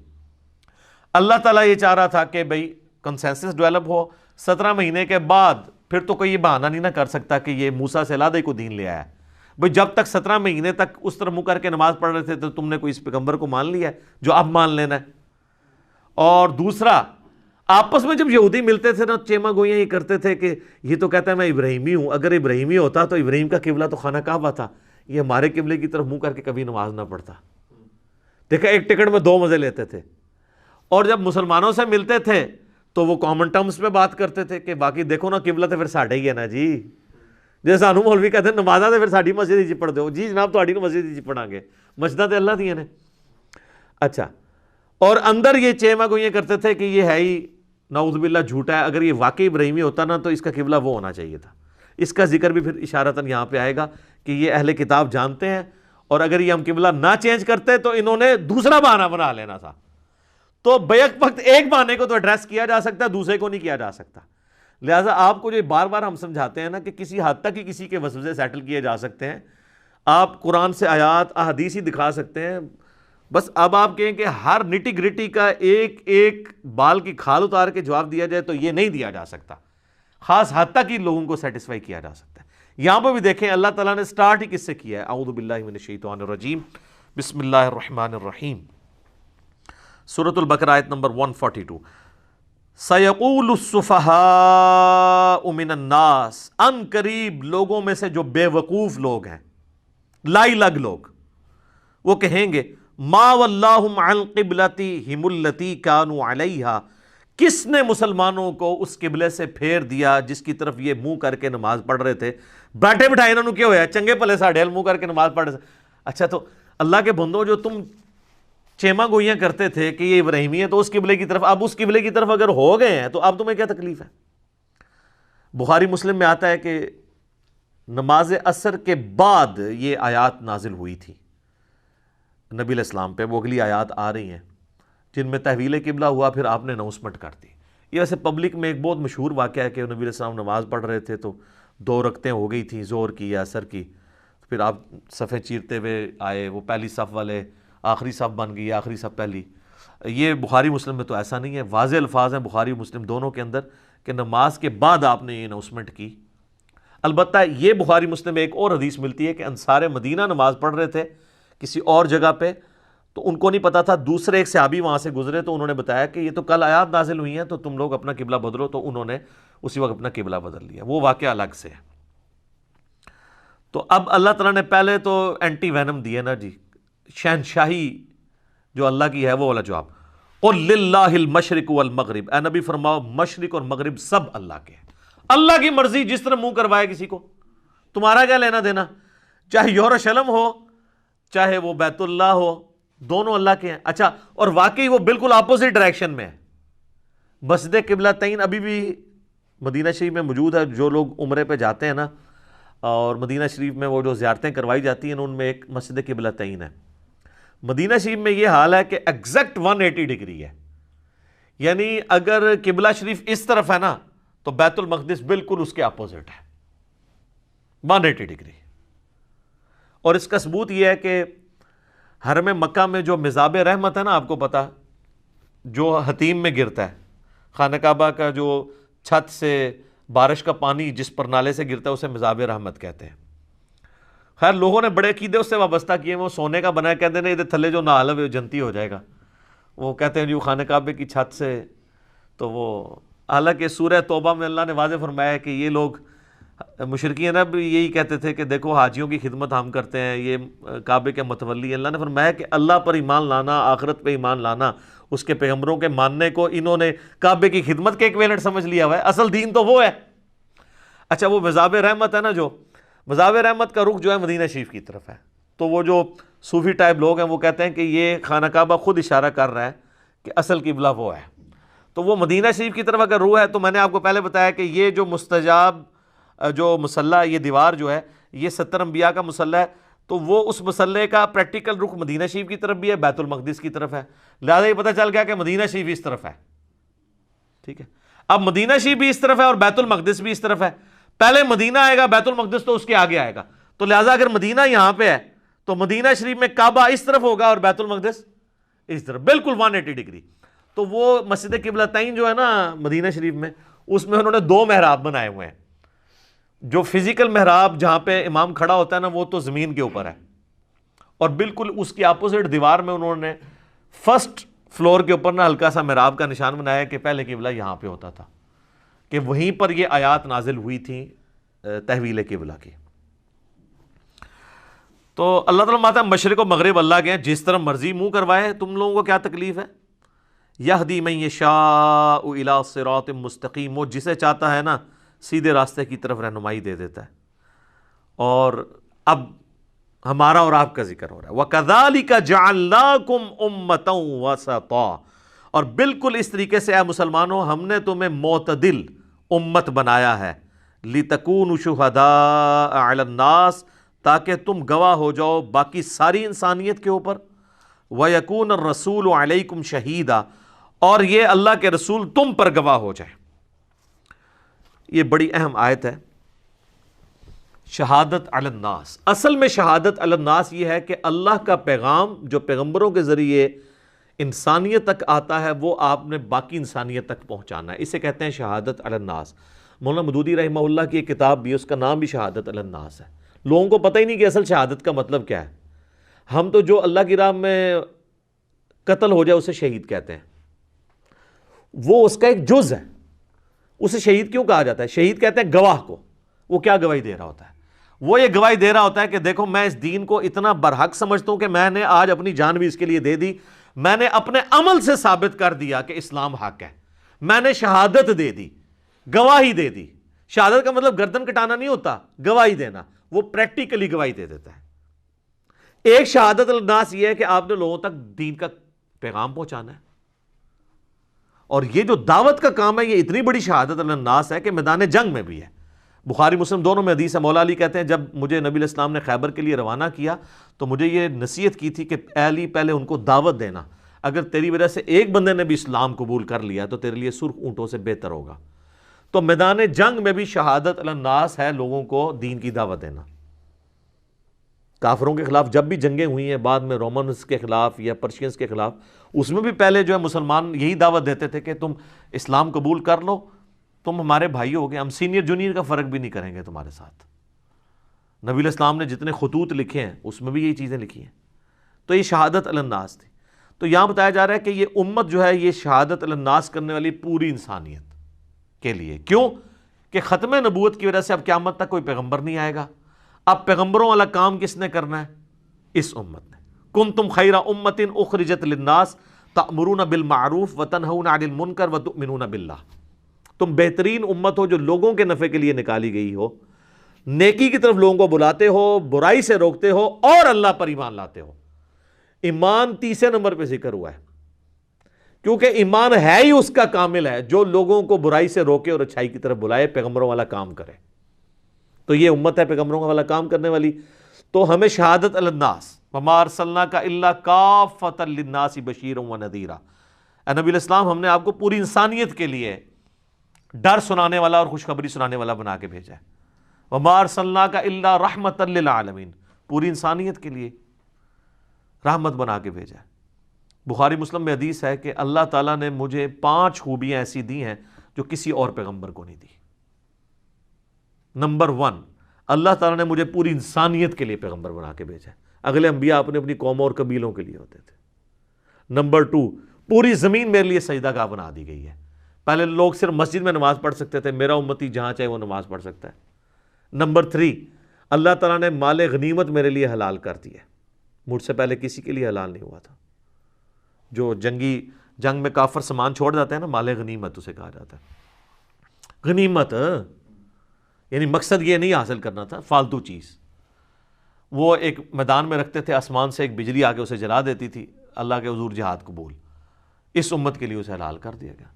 اللہ تعالیٰ یہ چاہ رہا تھا کہ بھئی کنسنسس ڈیولپ ہو. 17 مہینے کے بعد پھر تو کوئی یہ بہانہ نہیں نہ کر سکتا کہ یہ موسیٰ سے علیحدہ کو دین لے آیا ہے. بھئی جب تک 17 مہینے تک اس طرح منہ کر کے نماز پڑھ رہے تھے تو تم نے کوئی اس پیغمبر کو مان لیا ہے جو اب مان لینا ہے. اور دوسرا، آپس میں جب یہودی ملتے تھے نا، چیما گوئیاں یہ کرتے تھے کہ یہ تو کہتا ہے میں ابراہیمی ہوں، اگر ابراہیمی ہوتا تو ابراہیم کا قبلہ تو خانہ کعبہ تھا، یہ ہمارے قبلے کی طرف منہ کر کے کبھی نماز نہ پڑھتا. دیکھا، ایک ٹکٹ میں 2 مزے لیتے تھے. اور جب مسلمانوں سے ملتے تھے تو وہ کامن ٹرمز پہ بات کرتے تھے کہ باقی دیکھو نا قبلہ تو پھر ساڈا ہی ہے نا جی. جیسے سانو مولوی کہتے ہیں نمازاں تو پھر ساڈی مسجد ہی پڑھ دو جی، جناب تہاڈی مسجد ہی پڑھاں گے، مسجداں تے اللہ دیاں نے. اچھا، اور اندر یہ چیما گوئیاں کرتے تھے کہ یہ ہے ہی نعوذ باللہ جھوٹا ہے، اگر یہ واقعی ابراہیمی ہوتا نا تو اس کا قبلہ وہ ہونا چاہیے تھا. اس کا ذکر بھی پھر اشارتاً یہاں پہ آئے گا کہ یہ اہل کتاب جانتے ہیں، اور اگر یہ ہم قبلہ نہ چینج کرتے تو انہوں نے دوسرا بہانہ بنا لینا تھا. تو بیک وقت ایک بہانے کو تو ایڈریس کیا جا سکتا ہے، دوسرے کو نہیں کیا جا سکتا. لہٰذا آپ کو جو بار بار ہم سمجھاتے ہیں نا کہ کسی حد تک ہی کسی کے وسوسے سیٹل کیے جا سکتے ہیں. آپ قرآن سے آیات احادیث ہی دکھا سکتے ہیں، بس اب آپ کہیں کہ ہر نٹی گرٹی کا ایک ایک بال کی کھال اتار کے جواب دیا جائے تو یہ نہیں دیا جا سکتا. خاص حد تک ہی لوگوں کو سیٹسفائی کیا جا سکتا ہے. یہاں پہ بھی دیکھیں اللہ تعالیٰ نے سٹارٹ ہی کس سے کیا ہے. اعوذ باللہ من الشیطان الرجیم، بسم اللہ الرحمن الرحیم. سورۃ البقرہ آیت نمبر 142. سَيَقُولُ السُّفَهَاءُ مِنَ النَّاسِ، ان قریب لوگوں میں سے جو بے وقوف لوگ ہیں، لائی لگ لوگ، وہ کہیں گے ما وَلَّاهُمْ عَنْ قِبْلَتِهِمُ الَّتِي كَانُوا عَلَيْهَا، کس نے مسلمانوں کو اس قبلے سے پھیر دیا جس کی طرف یہ منہ کر کے نماز پڑھ رہے تھے. بیٹھے بٹھائے انہوں نے کیا ہویا، چنگے پلے ساڑھے منہ کر کے نماز پڑھ رہے. اچھا تو اللہ کے بندوں، جو تم چیما گوئیاں کرتے تھے کہ یہ ابراہیمی ہے تو اس قبلے کی طرف، اب اس قبلے کی طرف اگر ہو گئے ہیں تو اب تمہیں کیا تکلیف ہے. بخاری مسلم میں آتا ہے کہ نماز عصر کے بعد یہ آیات نازل ہوئی تھی نبی علیہ السلام پہ. وہ اگلی آیات آ رہی ہیں جن میں تحویل قبلہ ہوا، پھر آپ نے اناؤنسمنٹ کر دی. یہ ویسے پبلک میں ایک بہت مشہور واقعہ ہے کہ نبی علیہ السلام نماز پڑھ رہے تھے تو 2 رکعتیں ہو گئی تھیں ظہر کی یا عصر کی، پھر آپ صفیں چیرتے ہوئے آئے، وہ پہلی صف والے آخری صف بن گئی، آخری صف پہلی. یہ بخاری مسلم میں تو ایسا نہیں ہے، واضح الفاظ ہیں بخاری مسلم دونوں کے اندر کہ نماز کے بعد آپ نے یہ اناؤنسمنٹ کی. البتہ یہ بخاری مسلم میں ایک اور حدیث ملتی ہے کہ انصار مدینہ نماز پڑھ رہے تھے کسی اور جگہ پہ، تو ان کو نہیں پتا تھا، دوسرے ایک صحابی وہاں سے گزرے تو انہوں نے بتایا کہ یہ تو کل آیات نازل ہوئی ہیں تو تم لوگ اپنا قبلہ بدلو، تو انہوں نے اسی وقت اپنا قبلہ بدل لیا. وہ واقعہ الگ سے ہے. تو اب اللہ تعالیٰ نے پہلے تو اینٹی وینم دیے نا جی، شہنشاہی جو اللہ کی ہے وہ والا جواب. قُلْ لِلَّهِ الْمَشْرِقُ وَالْمَغْرِبُ، اے نبی فرماؤ مشرق اور مغرب سب اللہ کے ہیں. اللہ کی مرضی جس طرح منہ کروائے کسی کو، تمہارا کیا لینا دینا. چاہے یورشلم ہو چاہے وہ بیت اللہ ہو، دونوں اللہ کے ہیں. اچھا، اور واقعی وہ بالکل اپوزٹ ڈائریکشن میں ہے. مسجد قبلتین ابھی بھی مدینہ شریف میں موجود ہے. جو لوگ عمرے پہ جاتے ہیں نا، اور مدینہ شریف میں وہ جو زیارتیں کروائی جاتی ہیں ان میں ایک مسجد قبلتین ہے. مدینہ شریف میں یہ حال ہے کہ ایگزیکٹ 180 ڈگری ہے، یعنی اگر قبلہ شریف اس طرف ہے نا تو بیت المقدس بالکل اس کے اپوزٹ ہے، 180 ڈگری. اور اس کا ثبوت یہ ہے کہ حرم مکہ میں جو مزاب رحمت ہے نا، آپ کو پتا جو حتیم میں گرتا ہے، خانہ کعبہ کا جو چھت سے بارش کا پانی جس پر نالے سے گرتا ہے اسے مزاب رحمت کہتے ہیں. خیر لوگوں نے بڑے عقیدے اس سے وابستہ کیے، وہ سونے کا بنا ہے، کہتے ہیں یہ تھلے جو نہ حلو جنتی ہو جائے گا، وہ کہتے ہیں جو خانہ کعبے کی چھت سے، تو وہ حالانکہ سورہ توبہ میں اللہ نے واضح فرمایا ہے کہ یہ لوگ مشرکین اب یہی کہتے تھے کہ دیکھو حاجیوں کی خدمت ہم کرتے ہیں، یہ کعبے کے متولی ہیں۔ اللہ نے فرمایا کہ اللہ پر ایمان لانا، آخرت پہ ایمان لانا، اس کے پیغمبروں کے ماننے کو انہوں نے کعبے کی خدمت کے ایکویلنٹ سمجھ لیا ہوا ہے، اصل دین تو وہ ہے۔ اچھا وہ مذہب رحمت ہے نا، جو مذہب رحمت کا رخ جو ہے مدینہ شریف کی طرف ہے، تو وہ جو صوفی ٹائپ لوگ ہیں وہ کہتے ہیں کہ یہ خانہ کعبہ خود اشارہ کر رہا ہے کہ اصل قبلہ وہ ہے، تو وہ مدینہ شریف کی طرف اگر روح ہے، تو میں نے آپ کو پہلے بتایا کہ یہ جو مستجاب جو مسلح، یہ دیوار جو ہے یہ 70 انبیاء کا مسلح ہے، تو وہ اس مسلح کا پریکٹیکل رخ مدینہ شریف کی طرف بھی ہے، بیت المقدس کی طرف ہے، لہٰذا یہ پتہ چل گیا کہ مدینہ شریف اس طرف ہے، ٹھیک ہے۔ اب مدینہ شریف بھی اس طرف ہے اور بیت المقدس بھی اس طرف ہے، پہلے مدینہ آئے گا، بیت المقدس تو اس کے آگے آئے گا، تو لہٰذا اگر مدینہ یہاں پہ ہے تو مدینہ شریف میں کعبہ اس طرف ہوگا اور بیت المقدس اس طرف، بالکل 180 ڈگری۔ تو وہ مسجد قبلتین جو ہے نا مدینہ شریف میں، اس میں انہوں نے 2 محراب بنائے ہوئے ہیں۔ جو فزیکل محراب جہاں پہ امام کھڑا ہوتا ہے نا، وہ تو زمین کے اوپر ہے، اور بالکل اس کی اپوزٹ دیوار میں انہوں نے فرسٹ فلور کے اوپر نا ہلکا سا محراب کا نشان بنایا کہ پہلے قبلہ یہاں پہ ہوتا تھا، کہ وہیں پر یہ آیات نازل ہوئی تھیں تحویل قبلہ کی۔ تو اللہ تعالیٰ ماتا مشرق و مغرب اللہ کے ہیں، جس طرح مرضی منہ کروائے، تم لوگوں کو کیا تکلیف ہے؟ یہدی من یشاء الی صراط مستقیم، وہ جسے چاہتا ہے نا سیدھے راستے کی طرف رہنمائی دے دیتا ہے۔ اور اب ہمارا اور آپ کا ذکر ہو رہا ہے، وَكَذَلِكَ جَعَلْنَاكُمْ أُمَّةً وَسَطًا، اور بالکل اس طریقے سے اے مسلمانوں ہم نے تمہیں معتدل امت بنایا ہے، لِتَكُونُوا شُهَدَاءَ عَلَى النَّاسِ، تاکہ تم گواہ ہو جاؤ باقی ساری انسانیت کے اوپر، وَيَكُونَ الرَّسُولُ عَلَيْكُمْ شَهِيدًا، اور یہ اللہ کے رسول تم پر گواہ ہو جائے۔ یہ بڑی اہم آیت ہے، شہادت علی الناس۔ اصل میں شہادت علی الناس یہ ہے کہ اللہ کا پیغام جو پیغمبروں کے ذریعے انسانیت تک آتا ہے وہ آپ نے باقی انسانیت تک پہنچانا ہے، اسے کہتے ہیں شہادت علی الناس۔ مولانا مودودی رحمہ اللہ کی ایک کتاب بھی، اس کا نام بھی شہادت علی الناس ہے۔ لوگوں کو پتہ ہی نہیں کہ اصل شہادت کا مطلب کیا ہے، ہم تو جو اللہ کی راہ میں قتل ہو جائے اسے شہید کہتے ہیں، وہ اس کا ایک جز ہے، اسے شہید کیوں کہا جاتا ہے؟ شہید کہتے ہیں گواہ کو، وہ کیا گواہی دے رہا ہوتا ہے؟ وہ یہ گواہی دے رہا ہوتا ہے کہ دیکھو میں اس دین کو اتنا برحق سمجھتا ہوں کہ میں نے آج اپنی جان بھی اس کے لیے دے دی، میں نے اپنے عمل سے ثابت کر دیا کہ اسلام حق ہے، میں نے شہادت دے دی، گواہی دے دی۔ شہادت کا مطلب گردن کٹانا نہیں ہوتا، گواہی دینا، وہ پریکٹیکلی گواہی دے دیتا ہے۔ ایک شہادت الناس یہ ہے کہ آپ نے لوگوں تک دین کا پیغام پہنچانا ہے، اور یہ جو دعوت کا کام ہے یہ اتنی بڑی شہادت الناس ہے کہ میدان جنگ میں بھی ہے۔ بخاری مسلم دونوں میں حدیث ہے، مولا علی کہتے ہیں جب مجھے نبی علیہ السلام نے خیبر کے لیے روانہ کیا تو مجھے یہ نصیحت کی تھی کہ اے علی پہلے ان کو دعوت دینا، اگر تیری وجہ سے ایک بندے نے بھی اسلام قبول کر لیا تو تیرے لیے سرخ اونٹوں سے بہتر ہوگا۔ تو میدان جنگ میں بھی شہادت الناس ہے لوگوں کو دین کی دعوت دینا۔ کافروں کے خلاف جب بھی جنگیں ہوئی ہیں، بعد میں رومنز کے خلاف یا پرشینز کے خلاف، اس میں بھی پہلے جو ہے مسلمان یہی دعوت دیتے تھے کہ تم اسلام قبول کر لو، تم ہمارے بھائی ہو گے، ہم سینئر جونیئر کا فرق بھی نہیں کریں گے تمہارے ساتھ۔ نبی علیہ السلام نے جتنے خطوط لکھے ہیں اس میں بھی یہی چیزیں لکھی ہیں۔ تو یہ شہادت علی الناس تھی۔ تو یہاں بتایا جا رہا ہے کہ یہ امت جو ہے یہ شہادت علی الناس کرنے والی پوری انسانیت کے لیے، کیوں کہ ختم نبوت کی وجہ سے اب قیامت تک کوئی پیغمبر نہیں آئے گا۔ اب پیغمبروں والا کام کس نے کرنا ہے؟ اس امت نے۔ کنتم خیر امت اخرجت للناس تأمرون بالمعروف وتنہون عن المنکر وتؤمنون باللہ، تم بہترین امت ہو جو لوگوں کے نفع کے لیے نکالی گئی ہو، نیکی کی طرف لوگوں کو بلاتے ہو، برائی سے روکتے ہو اور اللہ پر ایمان لاتے ہو۔ ایمان تیسرے نمبر پہ ذکر ہوا ہے، کیونکہ ایمان ہے ہی اس کا کامل ہے جو لوگوں کو برائی سے روکے اور اچھائی کی طرف بلائے، پیغمبروں والا کام کرے۔ تو یہ امت ہے پیغمبروں والا کام کرنے والی۔ تو ہمیں شہادت علی الناس، وما ارسلناک الا کافۃ للناس بشیرا ونذیرا، اے نبی علیہ السلام ہم نے آپ کو پوری انسانیت کے لیے ڈر سنانے والا اور خوشخبری سنانے والا بنا کے بھیجا ہے۔ وما ارسلناک الا رحمۃ للعالمین، پوری انسانیت کے لیے رحمت بنا کے بھیجا ہے۔ بخاری مسلم میں حدیث ہے کہ اللہ تعالیٰ نے مجھے 5 خوبیاں ایسی دی ہیں جو کسی اور پیغمبر کو نہیں دی۔ نمبر 1، اللہ تعالیٰ نے مجھے پوری انسانیت کے لیے پیغمبر بنا کے بھیجا ہے۔ اگلے انبیاء اپنی اپنی قوموں اور قبیلوں کے لیے ہوتے تھے۔ نمبر 2، پوری زمین میرے لیے سجدہ گاہ بنا دی گئی ہے۔ پہلے لوگ صرف مسجد میں نماز پڑھ سکتے تھے، میرا امتی جہاں چاہے وہ نماز پڑھ سکتا ہے۔ نمبر 3، اللہ تعالیٰ نے مال غنیمت میرے لیے حلال کر دی ہے، مجھ سے پہلے کسی کے لیے حلال نہیں ہوا تھا۔ جو جنگ میں کافر سامان چھوڑ جاتے ہیں نا، مال غنیمت اسے کہا جاتا ہے۔ غنیمت یعنی مقصد یہ نہیں حاصل کرنا تھا فالتو چیز، وہ ایک میدان میں رکھتے تھے، آسمان سے ایک بجلی آ کے اسے جلا دیتی تھی، اللہ کے حضور جہاد قبول، اس امت کے لیے اسے حلال کر دیا گیا۔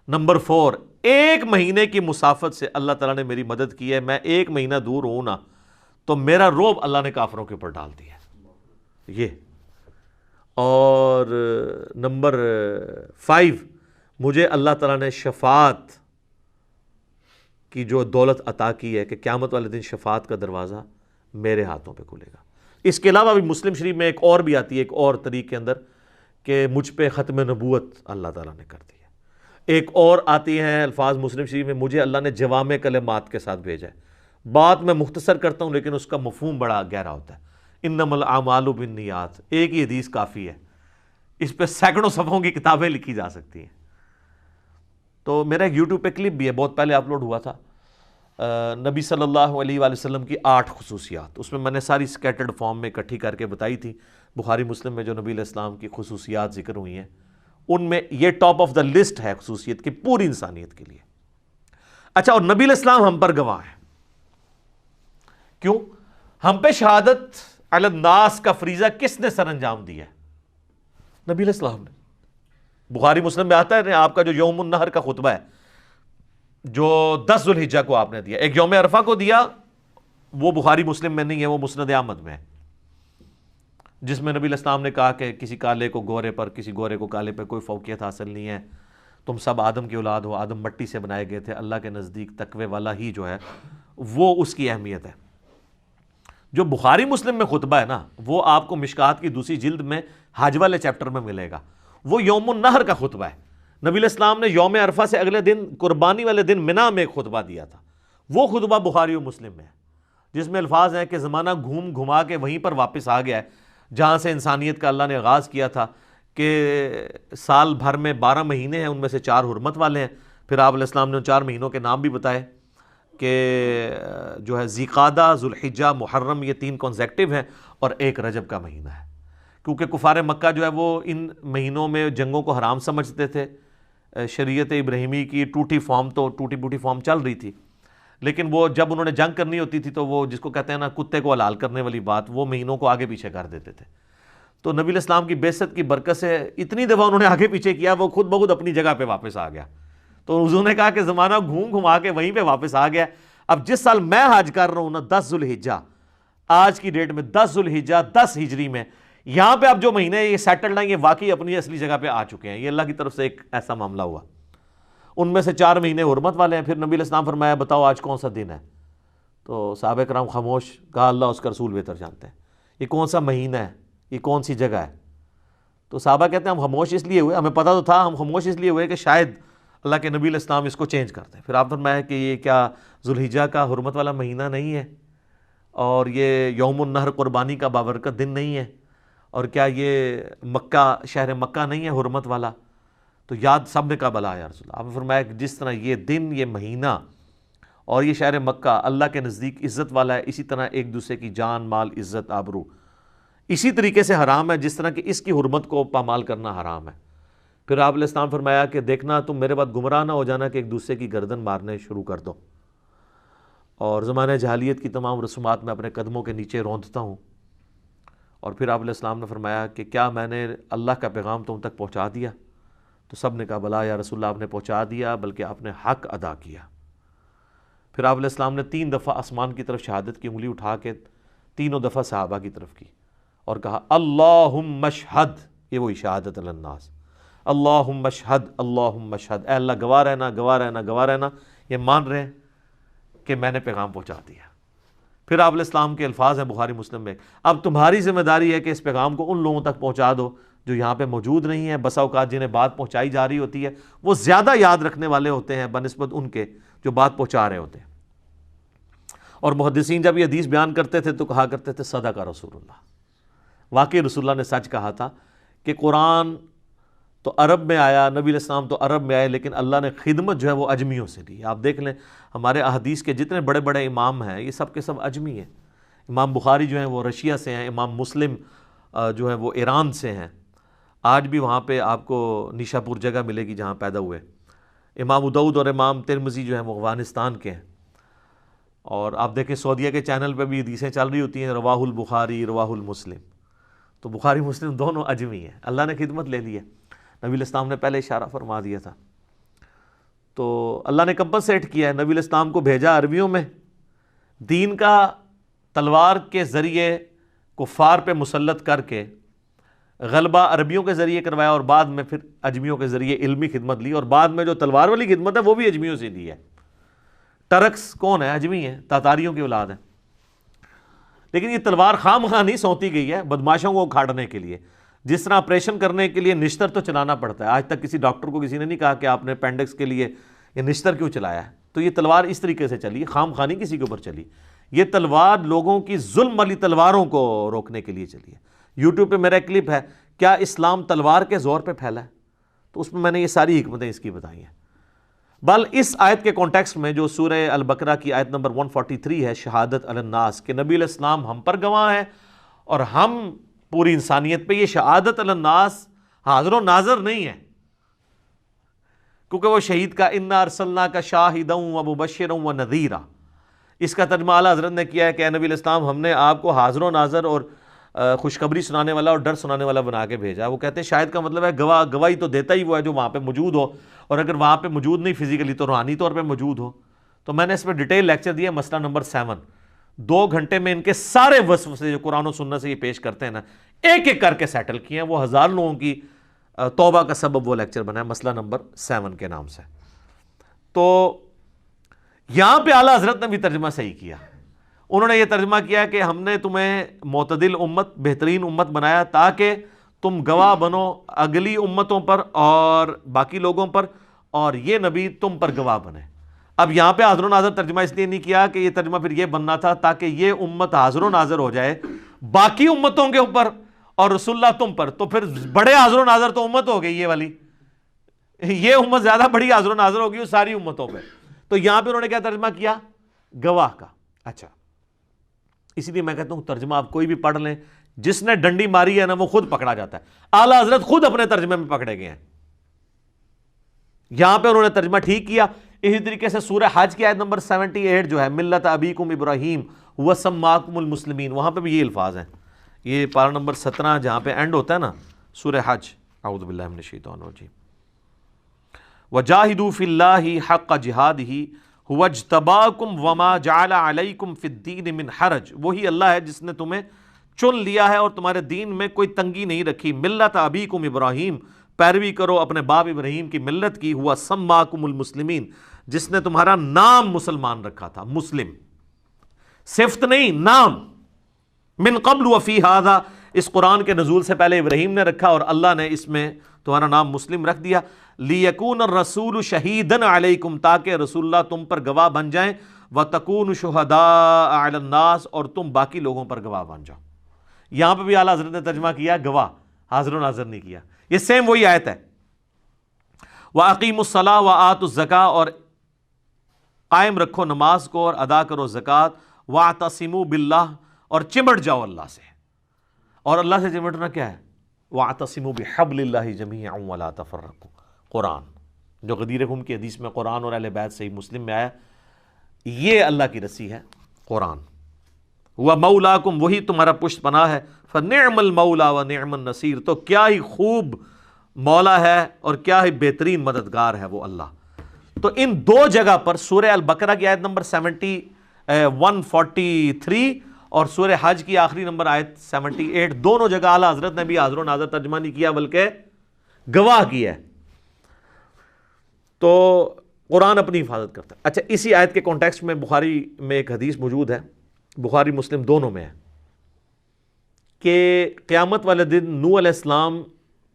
نمبر 4، 1 مہینے کی مسافت سے اللہ تعالیٰ نے میری مدد کی ہے۔ میں 1 مہینہ دور ہوں نا تو میرا رعب اللہ نے کافروں کے اوپر ڈال دیا یہ۔ اور نمبر 5، مجھے اللہ تعالیٰ نے شفاعت کی جو دولت عطا کی ہے کہ قیامت والے دن شفاعت کا دروازہ میرے ہاتھوں پہ کھلے گا۔ اس کے علاوہ بھی مسلم شریف میں ایک اور بھی آتی ہے، ایک اور طریق کے اندر، کہ مجھ پہ ختم نبوت اللہ تعالیٰ نے کر دی ہے۔ ایک اور آتی ہیں الفاظ مسلم شریف میں، مجھے اللہ نے جوامع کلمات کے ساتھ بھیجا ہے۔ بات میں مختصر کرتا ہوں لیکن اس کا مفہوم بڑا گہرا ہوتا ہے۔ انما الاعمال بالنیات، ایک ہی حدیث کافی ہے، اس پہ سینکڑوں صفحوں کی کتابیں لکھی جا سکتی ہیں۔ تو میرا ایک یوٹیوب پہ کلپ بھی ہے، بہت پہلے اپلوڈ ہوا تھا، نبی صلی اللہ علیہ وآلہ وسلم کی 8 خصوصیات، اس میں میں نے ساری سکیٹرڈ فارم میں اکٹھی کر کے بتائی تھی۔ بخاری مسلم میں جو نبی علیہ السلام کی خصوصیات ذکر ہوئی ہیں، ان میں یہ ٹاپ آف دا لسٹ ہے خصوصیت کی پوری انسانیت کے لیے۔ اچھا، اور نبی علیہ السلام ہم پر گواہ ہیں، کیوں؟ ہم پہ شہادت علی الناس کا فریضہ کس نے سر انجام دیا ہے؟ نبی علیہ السلام نے۔ بخاری مسلم میں آتا ہے آپ کا جو یوم النحر کا خطبہ ہے، جو 10 ذو الحجہ کو آپ نے دیا، ایک یوم عرفہ کو دیا، وہ بخاری مسلم میں نہیں ہے، وہ مسند احمد میں ہے، جس میں نبی علیہ السلام نے کہا کہ کسی کالے کو گورے پر، کسی گورے کو کالے پر کوئی فوقیت حاصل نہیں ہے، تم سب آدم کی اولاد ہو، آدم مٹی سے بنائے گئے تھے، اللہ کے نزدیک تقوی والا ہی جو ہے وہ اس کی اہمیت ہے۔ جو بخاری مسلم میں خطبہ ہے نا، وہ آپ کو مشکات کی 2 جلد میں حج والے چیپٹر میں ملے گا، وہ یوم النحر کا خطبہ ہے۔ نبی علیہ السلام نے یوم عرفہ سے اگلے دن، قربانی والے دن منا میں ایک خطبہ دیا تھا، وہ خطبہ بخاری و مسلم میں ہے، جس میں الفاظ ہیں کہ زمانہ گھوم گھما کے وہیں پر واپس آ گیا ہے جہاں سے انسانیت کا اللہ نے آغاز کیا تھا، کہ سال بھر میں 12 مہینے ہیں، ان میں سے 4 حرمت والے ہیں۔ پھر آپ علیہ السلام نے ان 4 مہینوں کے نام بھی بتائے کہ جو ہے ذیقعدہ، ذوالحجہ، محرم، یہ 3 کنزیکٹیو ہیں، اور 1 رجب کا مہینہ ہے، کیونکہ کفار مکہ جو ہے وہ ان مہینوں میں جنگوں کو حرام سمجھتے تھے۔ شریعت ابراہیمی کی ٹوٹی پوٹی فارم چل رہی تھی، لیکن وہ جب انہوں نے جنگ کرنی ہوتی تھی تو وہ جس کو کہتے ہیں نا کتے کو حلال کرنے والی بات، وہ مہینوں کو آگے پیچھے کر دیتے تھے۔ تو نبی علیہ السلام کی بعثت کی برکت سے اتنی دفعہ انہوں نے آگے پیچھے کیا، وہ خود بخود اپنی جگہ پہ واپس آ گیا۔ تو حضور نے کہا کہ زمانہ گھوم گھما کے وہیں پہ واپس آ گیا۔ اب جس سال میں حج کر رہا ہوں نا، 10 ذوالحجہ، آج کی ڈیٹ میں 10 ذوالحجہ 10 ہجری میں، یہاں پہ اب جو مہینے یہ سیٹلڈ ہیں، یہ واقعی اپنی اصلی جگہ پہ آ چکے ہیں۔ یہ اللہ کی طرف سے ایک ایسا معاملہ ہوا۔ ان میں سے 4 مہینے حرمت والے ہیں۔ پھر نبی علیہ السلام فرمایا بتاؤ آج کون سا دن ہے؟ تو صحابہ کرام خاموش، کہا اللہ اس کا رسول بہتر جانتے ہیں، یہ کون سا مہینہ ہے، یہ کون سی جگہ ہے؟ تو صحابہ کہتے ہیں ہم خاموش اس لیے ہوئے، ہمیں پتہ تو تھا، ہم خاموش اس لیے ہوئے کہ شاید اللہ کے نبی علیہ السلام اس کو چینج کرتے ہیں۔ پھر آپ فرمایا کہ یہ کیا ذوالحجہ کا حرمت والا مہینہ نہیں ہے، اور یہ یوم النحر قربانی کا بابرکت دن نہیں ہے، اور کیا یہ مکہ، شہر مکہ نہیں ہے حرمت والا؟ تو یاد سب نے کہا بلا یا رسول اللہ۔ آپ نے فرمایا کہ جس طرح یہ دن، یہ مہینہ اور یہ شہر مکہ اللہ کے نزدیک عزت والا ہے، اسی طرح ایک دوسرے کی جان، مال، عزت، آبرو اسی طریقے سے حرام ہے جس طرح کہ اس کی حرمت کو پامال کرنا حرام ہے۔ پھر آپ علیہ السلام فرمایا کہ دیکھنا تم میرے بعد گمراہ نہ ہو جانا کہ ایک دوسرے کی گردن مارنے شروع کر دو، اور زمانہ جاہلیت کی تمام رسومات میں اپنے قدموں کے نیچے روندتا ہوں۔ اور پھر آپ علیہ السلام نے فرمایا کہ کیا میں نے اللہ کا پیغام تم تک پہنچا دیا؟ تو سب نے کہا بلا یا رسول اللہ، آپ نے پہنچا دیا، بلکہ آپ نے حق ادا کیا۔ پھر آپ علیہ السلام نے 3 دفعہ آسمان کی طرف شہادت کی انگلی اٹھا کے 3 دفعہ صحابہ کی طرف کی اور کہا اللہم اشہد، یہ وہی شہادت علی الناس، اللہم اشہد، اللہم اشہد، اے اللہ گواہ رہنا، گواہ رہنا، گواہ رہنا، یہ مان رہے ہیں کہ میں نے پیغام پہنچا دیا۔ پھر آپ علیہ السلام کے الفاظ ہیں بخاری مسلم میں، اب تمہاری ذمہ داری ہے کہ اس پیغام کو ان لوگوں تک پہنچا دو جو یہاں پہ موجود نہیں ہیں۔ بسا اوقات جنہیں بات پہنچائی جا رہی ہوتی ہے وہ زیادہ یاد رکھنے والے ہوتے ہیں بنسبت ان کے جو بات پہنچا رہے ہوتے ہیں۔ اور محدثین جب یہ حدیث بیان کرتے تھے تو کہا کرتے تھے صدق رسول اللہ، واقعی رسول اللہ نے سچ کہا تھا کہ قرآن تو عرب میں آیا، نبی علیہ السلام تو عرب میں آئے، لیکن اللہ نے خدمت جو ہے وہ عجمیوں سے لی۔ آپ دیکھ لیں ہمارے احادیث کے جتنے بڑے بڑے امام ہیں یہ سب کے سب عجمی ہیں۔ امام بخاری جو ہیں وہ رشیا سے ہیں، امام مسلم جو ہے وہ ایران سے ہیں، آج بھی وہاں پہ آپ کو نیشا پور جگہ ملے گی جہاں پیدا ہوئے۔ امام ابو داؤد اور امام ترمذی جو ہیں وہ افغانستان کے ہیں۔ اور آپ دیکھیں سعودیہ کے چینل پہ بھی حدیثیں چل رہی ہوتی ہیں رواہ البخاری رواہ المسلم، تو بخاری مسلم دونوں عجمی ہیں، اللہ نے خدمت لے لی ہے، نبی علیہ السلام نے پہلے اشارہ فرما دیا تھا، تو اللہ نے کمپنسیٹ کیا ہے، نبی علیہ السلام کو بھیجا عربیوں میں، دین کا تلوار کے ذریعے کفار پہ مسلط کر کے غلبہ عربیوں کے ذریعے کروایا، اور بعد میں پھر عجمیوں کے ذریعے علمی خدمت لی، اور بعد میں جو تلوار والی خدمت ہے وہ بھی عجمیوں سے لی ہے۔ ٹرکس کون ہے؟ عجمی ہیں، تاتاریوں کی اولاد ہیں، لیکن یہ تلوار خام خواہ نہیں سونتی گئی ہے بدماشوں کو کھاڑنے کے لیے، جس طرح آپریشن کرنے کے لیے نشتر تو چلانا پڑتا ہے، آج تک کسی ڈاکٹر کو کسی نے نہیں کہا کہ آپ نے اپینڈکس کے لیے یہ نشتر کیوں چلایا ہے، تو یہ تلوار اس طریقے سے چلی، خام خواہ نہیں کسی کے اوپر چلی، یہ تلوار لوگوں کی ظلم والی تلواروں کو روکنے کے لیے چلی ہے۔ یوٹیوب پہ میرا ایک کلپ ہے، کیا اسلام تلوار کے زور پہ پھیلا ہے، تو اس میں میں نے یہ ساری حکمتیں اس کی بتائی ہیں۔ بل اس آیت کے کانٹیکسٹ میں جو سورہ البقرہ کی آیت نمبر 143 ہے، شہادت علی الناس، کہ نبی علیہ السلام ہم پر گواہ ہیں اور ہم پوری انسانیت پہ، یہ شہادت علی الناس حاضر و ناظر نہیں ہے، کیونکہ وہ شہید کا انا ارسلناک شاہدا و مبشرا و نذیرا، اس کا ترجمہ اعلیٰ حضرت نے کیا ہے کہ اے نبی علیہ السلام ہم نے آپ کو حاضر و ناظر اور خوشخبری سنانے والا اور ڈر سنانے والا بنا کے بھیجا۔ وہ کہتے ہیں شاہد کا مطلب ہے گواہ، گواہی تو دیتا ہی وہ ہے جو وہاں پہ موجود ہو، اور اگر وہاں پہ موجود نہیں فزیکلی تو روحانی طور پہ موجود ہو۔ تو میں نے اس پہ ڈیٹیل لیکچر دیا، مسئلہ نمبر 7، 2 گھنٹے میں ان کے سارے وصف سے جو قرآن و سنت سے یہ پیش کرتے ہیں نا، ایک ایک کر کے سیٹل کیے ہیں، وہ 1000 لوگوں کی توبہ کا سبب وہ لیکچر بنا ہے، مسئلہ نمبر 7 کے نام سے۔ تو یہاں پہ اعلیٰ حضرت نے بھی ترجمہ صحیح کیا، انہوں نے یہ ترجمہ کیا کہ ہم نے تمہیں معتدل امت، بہترین امت بنایا تاکہ تم گواہ بنو اگلی امتوں پر اور باقی لوگوں پر، اور یہ نبی تم پر گواہ بنے۔ اب یہاں پہ حاضر و ناظر ترجمہ اس لیے نہیں کیا کہ یہ ترجمہ پھر یہ بننا تھا تاکہ یہ امت حاضر و ناظر ہو جائے باقی امتوں کے اوپر اور رسول اللہ تم پر، تو پھر بڑے حاضر و ناظر تو امت ہو گئی یہ والی، یہ امت زیادہ بڑی حاضر و ناظر ہوگی اس ساری امتوں پہ۔ تو یہاں پہ انہوں نے کیا ترجمہ کیا؟ گواہ کا۔ اچھا، اسی لیے میں کہتا ہوں ترجمہ آپ کوئی بھی پڑھ لیں، جس نے ڈنڈی ماری ہے نا وہ خود پکڑا جاتا ہے، اعلیٰ حضرت خود اپنے ترجمے میں پکڑے گئے ہیں، یہاں پہ انہوں نے ترجمہ ٹھیک کیا۔ اسی طریقے سے سورہ حج کی آیت نمبر 78 جو ہے ملت ابیکم ابراہیم هو سماکم المسلمین، وہاں پہ بھی یہ الفاظ ہیں، یہ پارہ نمبر 17 جہاں پہ اینڈ ہوتا ہے نا سورہ حج، اعوذ باللہ من الشیطان الرجیم، وجاہدوا فی اللہ حق جہادہ هو اجتباکم وما جعل علیکم فی الدین من حرج، وہی اللہ ہے جس نے تمہیں چن لیا ہے اور تمہارے دین میں کوئی تنگی نہیں رکھی۔ ملت ابیکم ابراہیم، پیروی کرو اپنے باپ ابراہیم کی ملت کی، ہوا سماکم المسلمین، جس نے تمہارا نام مسلمان رکھا تھا، مسلم صفت نہیں، نام، من قبل وفی ھذا، اس قرآن کے نزول سے پہلے ابراہیم نے رکھا اور اللہ نے اس میں تمہارا نام مسلم رکھ دیا، لیکون الرسول شہیدا علیکم، تاکہ رسول اللہ تم پر گواہ بن جائیں، وتکونوا شہداء علی الناس، اور تم باقی لوگوں پر گواہ بن جاؤ۔ یہاں پہ بھی اعلیٰ حضرت نے ترجمہ کیا گواہ، حاضر و ناظر نہیں کیا، یہ سیم وہی آیت ہے۔ وَأَقِیمُوا الصَّلَاةَ وَآتُوا الزَّکَاةَ، اور قائم رکھو نماز کو اور ادا کرو زکوٰۃ، وَاعْتَصِمُوا بِاللَّهِ، اور چمٹ جاؤ اللہ سے، اور اللہ سے چمٹنا کیا ہے؟ وَاعْتَصِمُوا بِحَبْلِ اللَّهِ جَمِيعًا وَلَا تَفَرَّقُوا، قرآن جو غدیر خم کی حدیث میں قرآن اور اہل بیت صحیح مسلم میں آیا، یہ اللہ کی رسی ہے قرآن۔ وَمَوْلَاكُمْ، وہی تمہارا پشت پناہ ہے، فَنِعْمَ الْمَوْلَى وَنِعْمَ النَّصِيرُ، تو کیا ہی خوب مولا ہے اور کیا ہی بہترین مددگار ہے وہ اللہ۔ تو ان 2 جگہ پر سورہ البقرہ کی آیت نمبر 143 اور سورہ حج کی آخری نمبر آیت 78، دونوں جگہ اعلیٰ حضرت نے بھی حاضر و ناظر ترجمہ نہیں کیا بلکہ گواہ کیا ہے۔ تو قرآن اپنی حفاظت کرتا ہے۔ اچھا، اسی آیت کے کانٹیکسٹ میں بخاری میں ایک حدیث موجود ہے، بخاری مسلم دونوں میں ہے، کہ قیامت والے دن نوح علیہ السلام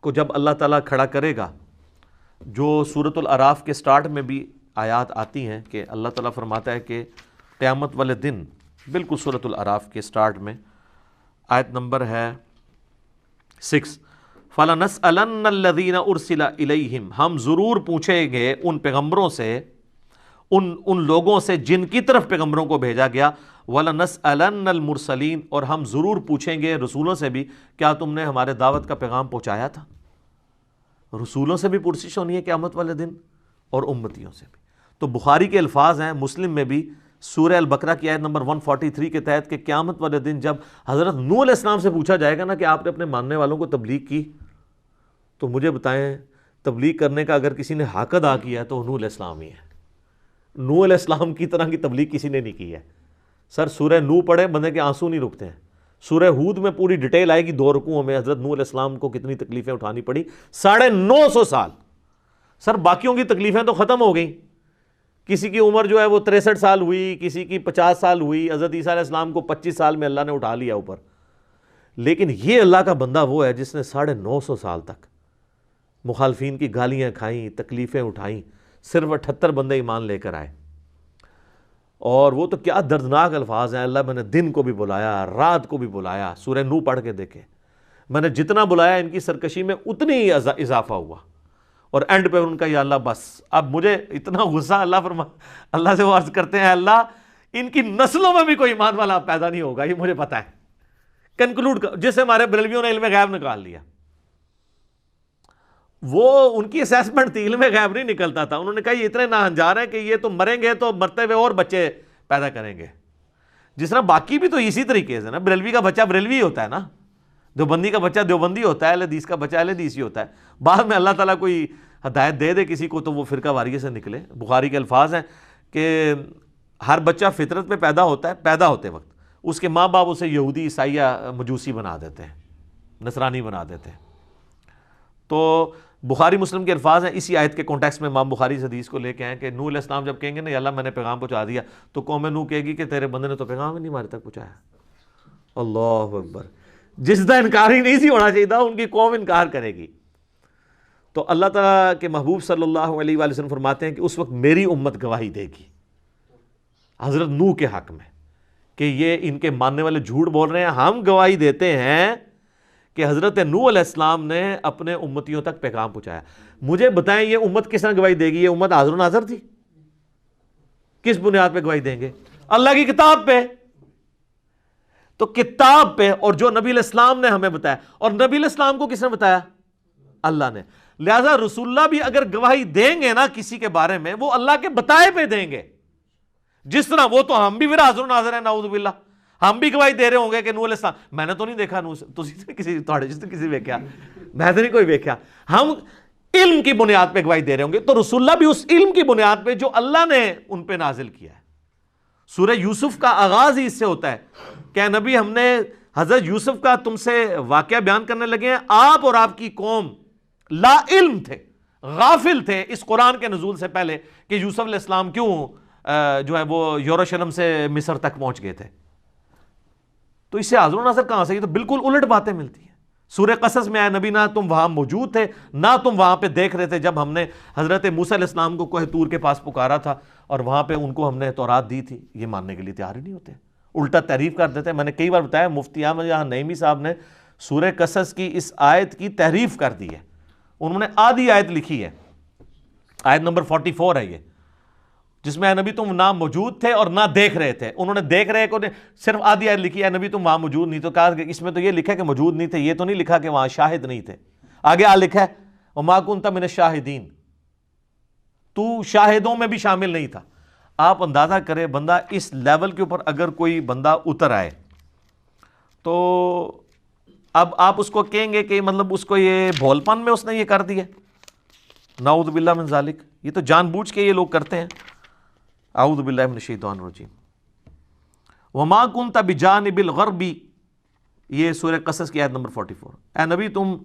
کو جب اللہ تعالیٰ کھڑا کرے گا، جو سورۃ الاعراف کے سٹارٹ میں بھی آیات آتی ہیں کہ اللہ تعالیٰ فرماتا ہے کہ قیامت والے دن بالکل سورۃ الاعراف کے سٹارٹ میں آیت نمبر ہے 6، فَلَنَسْأَلَنَّ الَّذِينَ أُرْسِلَ إِلَيْهِمْ، ہم ضرور پوچھیں گے ان پیغمبروں سے، ان لوگوں سے جن کی طرف پیغمبروں کو بھیجا گیا، وَلَنَسْأَلَنَّ الْمُرْسَلِينَ، اور ہم ضرور پوچھیں گے رسولوں سے بھی، کیا تم نے ہمارے دعوت کا پیغام پہنچایا تھا؟ رسولوں سے بھی پرسش ہونی ہے قیامت والے دن، اور امتیوں سے بھی۔ تو بخاری کے الفاظ ہیں، مسلم میں بھی سورہ البقرہ کی آیت نمبر 143 کے تحت کہ قیامت والے دن جب حضرت نوح علیہ السلام سے پوچھا جائے گا نا کہ آپ نے اپنے ماننے والوں کو تبلیغ کی، تو مجھے بتائیں تبلیغ کرنے کا اگر کسی نے حق ادا کیا ہے تو نوح علیہ السلام ہی ہے۔ نوح علیہ السلام کی طرح کی تبلیغ کسی نے نہیں کی ہے۔ سر سورہ نوح پڑھے، بندے کے آنسو نہیں رکتے ہیں۔ سورہ ہود میں پوری ڈیٹیل آئے گی 2 رکوعوں میں حضرت نوح علیہ السلام کو کتنی تکلیفیں اٹھانی پڑی، 950 سال۔ سر باقیوں کی تکلیفیں تو ختم ہو گئیں، کسی کی عمر جو ہے وہ 63 سال ہوئی، کسی کی 50 سال ہوئی، حضرت عیسیٰ علیہ السلام کو 25 سال میں اللہ نے اٹھا لیا اوپر، لیکن یہ اللہ کا بندہ وہ ہے جس نے 950 سال تک مخالفین کی گالیاں کھائیں، تکلیفیں اٹھائیں، صرف 78 بندے ایمان لے کر آئے۔ اور وہ تو کیا دردناک الفاظ ہیں، اللہ میں نے دن کو بھی بلایا، رات کو بھی بلایا۔ سورہ نوح پڑھ کے دیکھیں، میں نے جتنا بلایا ان کی سرکشی میں اتنی ہی اضافہ ہوا، اور اینڈ پہ ان کا یا اللہ بس اب مجھے اتنا غصہ، اللہ سے وہ عرض کرتے ہیں اللہ ان کی نسلوں میں بھی کوئی ایمان والا پیدا نہیں ہوگا، یہ مجھے پتا ہے۔ کنکلوڈ جس سے ہمارے بریلویوں نے علم غیب نکال لیا، وہ ان کی اسیسمنٹ تھی، علم غیب نہیں نکلتا تھا۔ انہوں نے کہا یہ اتنے ناہنجار ہیں کہ یہ تو مریں گے تو مرتے ہوئے اور بچے پیدا کریں گے۔ جس طرح باقی بھی تو اسی طریقے سے نا، بریلوی کا بچہ بریلوی ہوتا ہے نا، دیوبندی کا بچہ دیوبندی ہوتا ہے، اہل حدیث کا بچہ اہل حدیث ہی ہوتا ہے۔ بعد میں اللہ تعالیٰ کوئی ہدایت دے دے کسی کو تو وہ فرقہ واریت سے نکلے۔ بخاری کے الفاظ ہیں کہ ہر بچہ فطرت پہ پیدا ہوتا ہے، پیدا ہوتے وقت اس کے ماں باپ اسے یہودی، عیسائی، مجوسی بنا دیتے ہیں، نصرانی بنا دیتے ہیں۔ تو بخاری مسلم کے الفاظ ہیں، اسی آیت کے کانٹیکسٹ میں امام بخاری اس حدیث کو لے کے ہیں کہ نوح علیہ السلام جب کہیں گے نا یا اللہ میں نے پیغام پہنچا دیا، تو قوم نوح کہے گی کہ تیرے بندے نے تو پیغام ہی نہیں ہمارے تک پہنچایا۔ اللہ اکبر، جس کا انکار ہی نہیں سی ہونا چاہیے تھا ان کی قوم انکار کرے گی۔ تو اللہ تعالیٰ کے محبوب صلی اللہ علیہ وآلہ وسلم فرماتے ہیں کہ اس وقت میری امت گواہی دے گی حضرت نوح کے حق میں کہ یہ ان کے ماننے والے جھوٹ بول رہے ہیں۔ ہم گواہی دیتے ہیں کہ حضرت نوح علیہ السلام نے اپنے امتیوں تک پیغام پہنچایا۔ مجھے بتائیں یہ امت کس طرح گواہی دے گی؟ یہ امت حاضر و ناظر تھی، کس بنیاد پہ گواہی دیں گے؟ اللہ کی کتاب پہ۔ تو کتاب پہ، اور جو نبی علیہ السلام نے ہمیں بتایا، اور نبی علیہ السلام کو کس نے بتایا؟ اللہ نے۔ لہذا رسول اللہ بھی اگر گواہی دیں گے نا کسی کے بارے میں، وہ اللہ کے بتائے پہ دیں گے۔ جس طرح وہ تو ہم بھی پھر حاضر و ناظر ہیں، نعوذ باللہ، ہم بھی گواہی دے رہے ہوں گے کہ نوح علیہ السلام، میں نے تو نہیں دیکھا نوح، کسی ویکیا، میں تو نہیں کوئی ویکیا، ہم علم کی بنیاد پہ گواہی دے رہے ہوں گے۔ تو رسول اللہ بھی اس علم کی بنیاد پہ جو اللہ نے ان پہ نازل کیا ہے۔ سورہ یوسف کا آغاز ہی اس سے ہوتا ہے کہ نبی ہم نے حضرت یوسف کا تم سے واقعہ بیان کرنے لگے ہیں، آپ اور آپ کی قوم لا علم تھے، غافل تھے اس قرآن کے نزول سے پہلے کہ یوسف علیہ السلام کیوں جو ہے وہ یروشلم سے مصر تک پہنچ گئے تھے۔ تو اس سے حاضر و ناظر کہاں سے؟ یہ تو بالکل الٹ باتیں ملتی ہیں۔ سورہ قصص میں آئے نبی نہ تم وہاں موجود تھے، نہ تم وہاں پہ دیکھ رہے تھے جب ہم نے حضرت موسیٰ علیہ السلام کو کوہ طور کے پاس پکارا تھا اور وہاں پہ ان کو ہم نے تورات دی تھی۔ یہ ماننے کے لیے تیار ہی نہیں ہوتے، الٹا تحریف کر دیتے ہیں۔ میں نے کئی بار بتایا، مفتی احمد یہاں نعیمی صاحب نے سورہ قصص کی اس آیت کی تحریف کر دی ہے۔ انہوں نے آدھی آیت لکھی ہے، آیت نمبر 44 ہے یہ، جس میں اے نبی تم نہ موجود تھے اور نہ دیکھ رہے تھے۔ انہوں نے دیکھ رہے کو صرف آدھی آیت لکھی ہے، اے نبی تم وہاں موجود نہیں، تو کہا کہ اس میں تو یہ لکھا ہے کہ موجود نہیں تھے، یہ تو نہیں لکھا کہ وہاں شاہد نہیں تھے۔ آگے لکھا ہے وما کنت من الشاہدین، تو شاہدوں میں بھی شامل نہیں تھا۔ آپ اندازہ کریں بندہ اس لیول کے اوپر اگر کوئی بندہ اتر آئے تو اب آپ اس کو کہیں گے کہ مطلب اس کو یہ بھول پن میں اس نے یہ کر دیا، نعوذ باللہ من ذالک۔ یہ تو جان بوجھ کے یہ لوگ کرتے ہیں۔ اعوذ باللہ من الشیطان الرجیم۔ وما کنت بجانب الغرب، یہ سورہ قصص کی آیت نمبر 44۔ اے نبی تم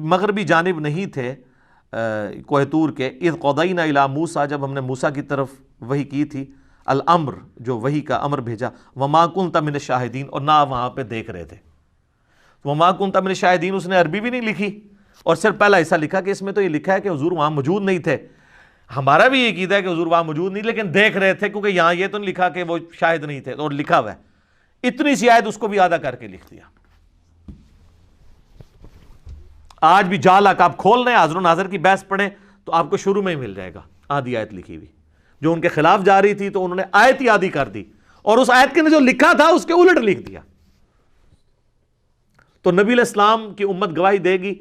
مغربی جانب نہیں تھے کوہ طور کے، اذ قضینا الی موسیٰ، جب ہم نے موسیٰ کی طرف وحی کی تھی، الامر جو وحی کا امر بھیجا، وما کنت من الشاہدین، اور نہ وہاں پہ دیکھ رہے تھے۔ وما کنت من الشاہدین اس نے عربی بھی نہیں لکھی، اور صرف پہلا حصہ لکھا کہ اس میں تو یہ لکھا ہے کہ حضور وہاں موجود نہیں تھے، ہمارا بھی یہ عقیدہ ہے کہ حضور وہاں موجود نہیں، لیکن دیکھ رہے تھے، کیونکہ یہاں یہ تو نہیں لکھا کہ وہ شاہد نہیں تھے، اور لکھا ہوا ہے اتنی سی آیت اس کو بھی آدھا کر کے لکھ دیا۔ آج بھی جال آپ کھول رہے ہیں، حاضر و ناظر کی بحث پڑھیں تو آپ کو شروع میں ہی مل جائے گا آدھی آیت لکھی ہوئی جو ان کے خلاف جا رہی تھی، تو انہوں نے آیت ہی آدھی کر دی، اور اس آیت کے نے جو لکھا تھا اس کے الٹ لکھ دیا۔ تو نبی علیہ السلام کی امت گواہی دے گی،